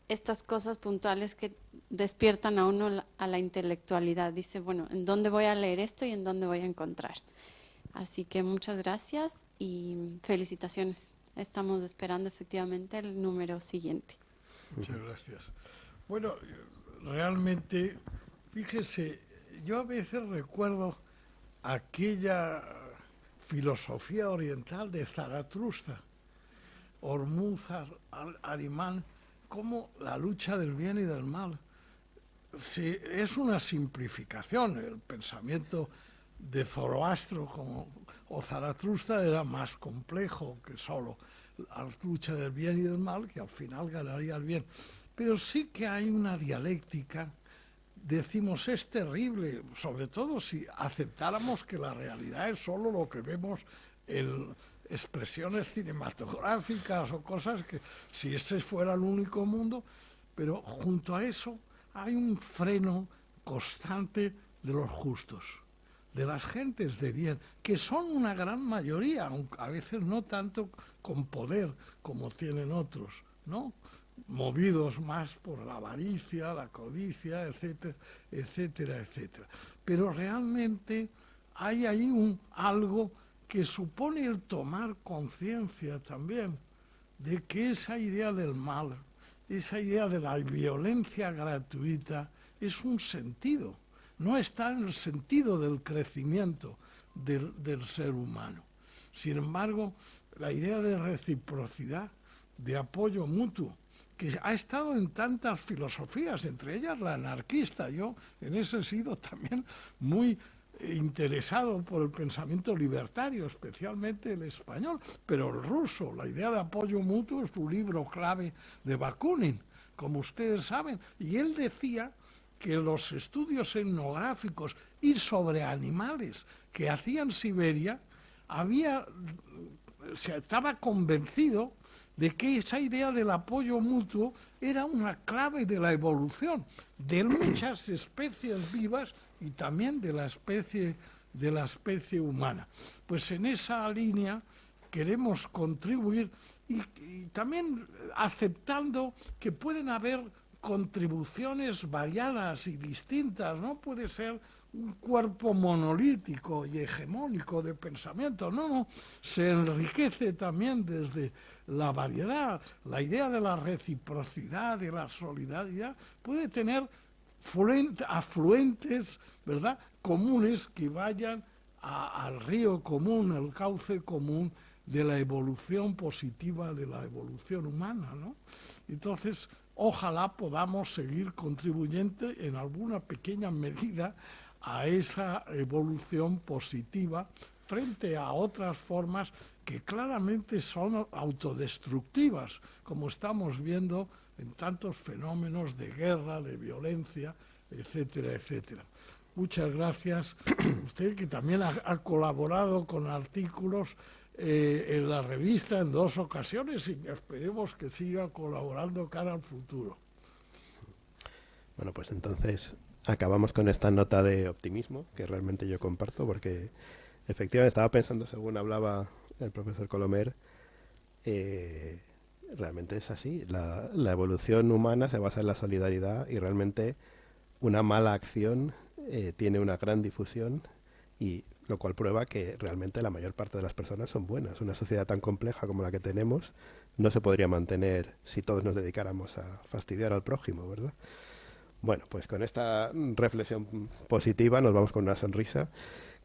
estas cosas puntuales que despiertan a uno a la intelectualidad. Dice, bueno, ¿en dónde voy a leer esto y en dónde voy a encontrar? Así que muchas gracias y felicitaciones. Estamos esperando efectivamente el número siguiente. Muchas gracias. Bueno, realmente, fíjese, yo a veces recuerdo aquella filosofía oriental de Zaratustra, Hormuz Arimán, como la lucha del bien y del mal. Sí, es una simplificación. El pensamiento de Zoroastro o Zaratustra era más complejo que solo la lucha del bien y del mal, que al final ganaría el bien. Pero sí que hay una dialéctica, decimos, es terrible, sobre todo si aceptáramos que la realidad es solo lo que vemos en expresiones cinematográficas o cosas que, si ese fuera el único mundo, pero junto a eso hay un freno constante de los justos, de las gentes de bien, que son una gran mayoría, aunque a veces no tanto con poder como tienen otros, ¿no? Movidos más por la avaricia, la codicia, etcétera, etcétera, etcétera. Pero realmente hay ahí algo que supone el tomar conciencia también de que esa idea del mal, esa idea de la violencia gratuita, es un sentido, no está en el sentido del crecimiento del ser humano. Sin embargo, la idea de reciprocidad, de apoyo mutuo, que ha estado en tantas filosofías, entre ellas la anarquista. Yo en eso he sido también muy interesado por el pensamiento libertario, especialmente el español, pero el ruso, la idea de apoyo mutuo es un libro clave de Bakunin, como ustedes saben, y él decía que los estudios etnográficos y sobre animales que hacía en Siberia, estaba convencido de que esa idea del apoyo mutuo era una clave de la evolución de muchas especies vivas y también de la especie humana. Pues en esa línea queremos contribuir y también aceptando que pueden haber contribuciones variadas y distintas, no puede ser un cuerpo monolítico y hegemónico de pensamiento, no, se enriquece también desde la variedad. La idea de la reciprocidad, de la solidaridad, puede tener afluentes, ¿verdad?, comunes que vayan al río común, al cauce común de la evolución positiva, de la evolución humana, ¿no? Entonces, ojalá podamos seguir contribuyendo en alguna pequeña medida a esa evolución positiva frente a otras formas que claramente son autodestructivas, como estamos viendo en tantos fenómenos de guerra, de violencia, etcétera, etcétera. Muchas gracias. Usted que también ha colaborado con artículos en la revista en 2 ocasiones y esperemos que siga colaborando cara al futuro. Bueno, pues entonces acabamos con esta nota de optimismo que realmente yo comparto, porque efectivamente estaba pensando, según hablaba el profesor Colomer, realmente es así. La evolución humana se basa en la solidaridad y realmente una mala acción tiene una gran difusión, y lo cual prueba que realmente la mayor parte de las personas son buenas. Una sociedad tan compleja como la que tenemos no se podría mantener si todos nos dedicáramos a fastidiar al prójimo, ¿verdad? Bueno, pues con esta reflexión positiva nos vamos con una sonrisa.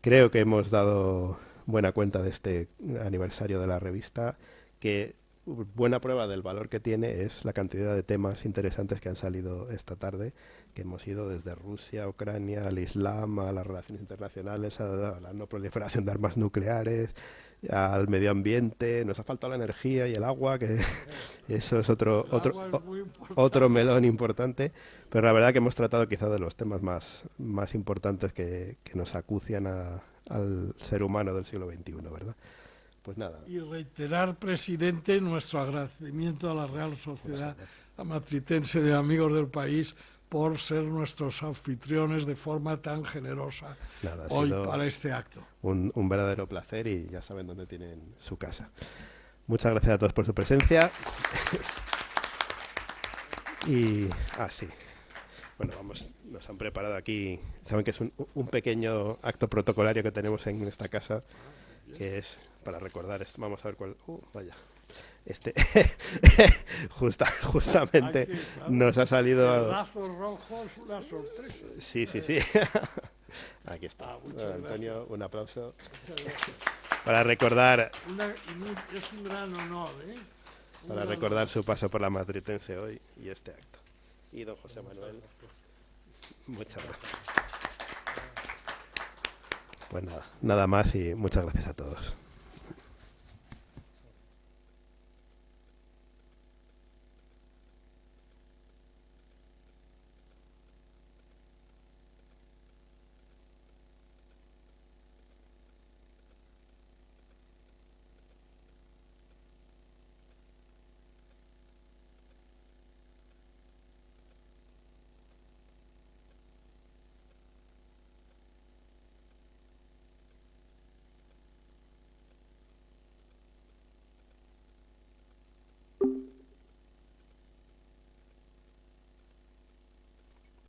Creo que hemos dado buena cuenta de este aniversario de la revista, que buena prueba del valor que tiene es la cantidad de temas interesantes que han salido esta tarde, que hemos ido desde Rusia, Ucrania, al Islam, a las relaciones internacionales, a la no proliferación de armas nucleares, al medio ambiente. Nos ha faltado la energía y el agua, que eso es otro melón importante, pero la verdad que hemos tratado quizá de los temas más importantes que nos acucian al ser humano del siglo XXI, ¿verdad? Pues nada. Y reiterar, presidente, nuestro agradecimiento a la Real Sociedad Matritense de Amigos del País por ser nuestros anfitriones de forma tan generosa hoy para este acto. Un verdadero placer, y ya saben dónde tienen su casa. Muchas gracias a todos por su presencia. Y, sí. Bueno, nos han preparado aquí, saben que es un pequeño acto protocolario que tenemos en esta casa, que es para recordar esto. Vamos a ver cuál. Vaya. Justamente nos ha salido. El lazo rojo es una sorpresa. Sí. Aquí está. Antonio, un aplauso. Para recordar. Es un gran honor, ¿eh? Para recordar su paso por la Matritense hoy y este acto. Y don José Manuel. Muchas gracias. Pues nada más y muchas gracias a todos.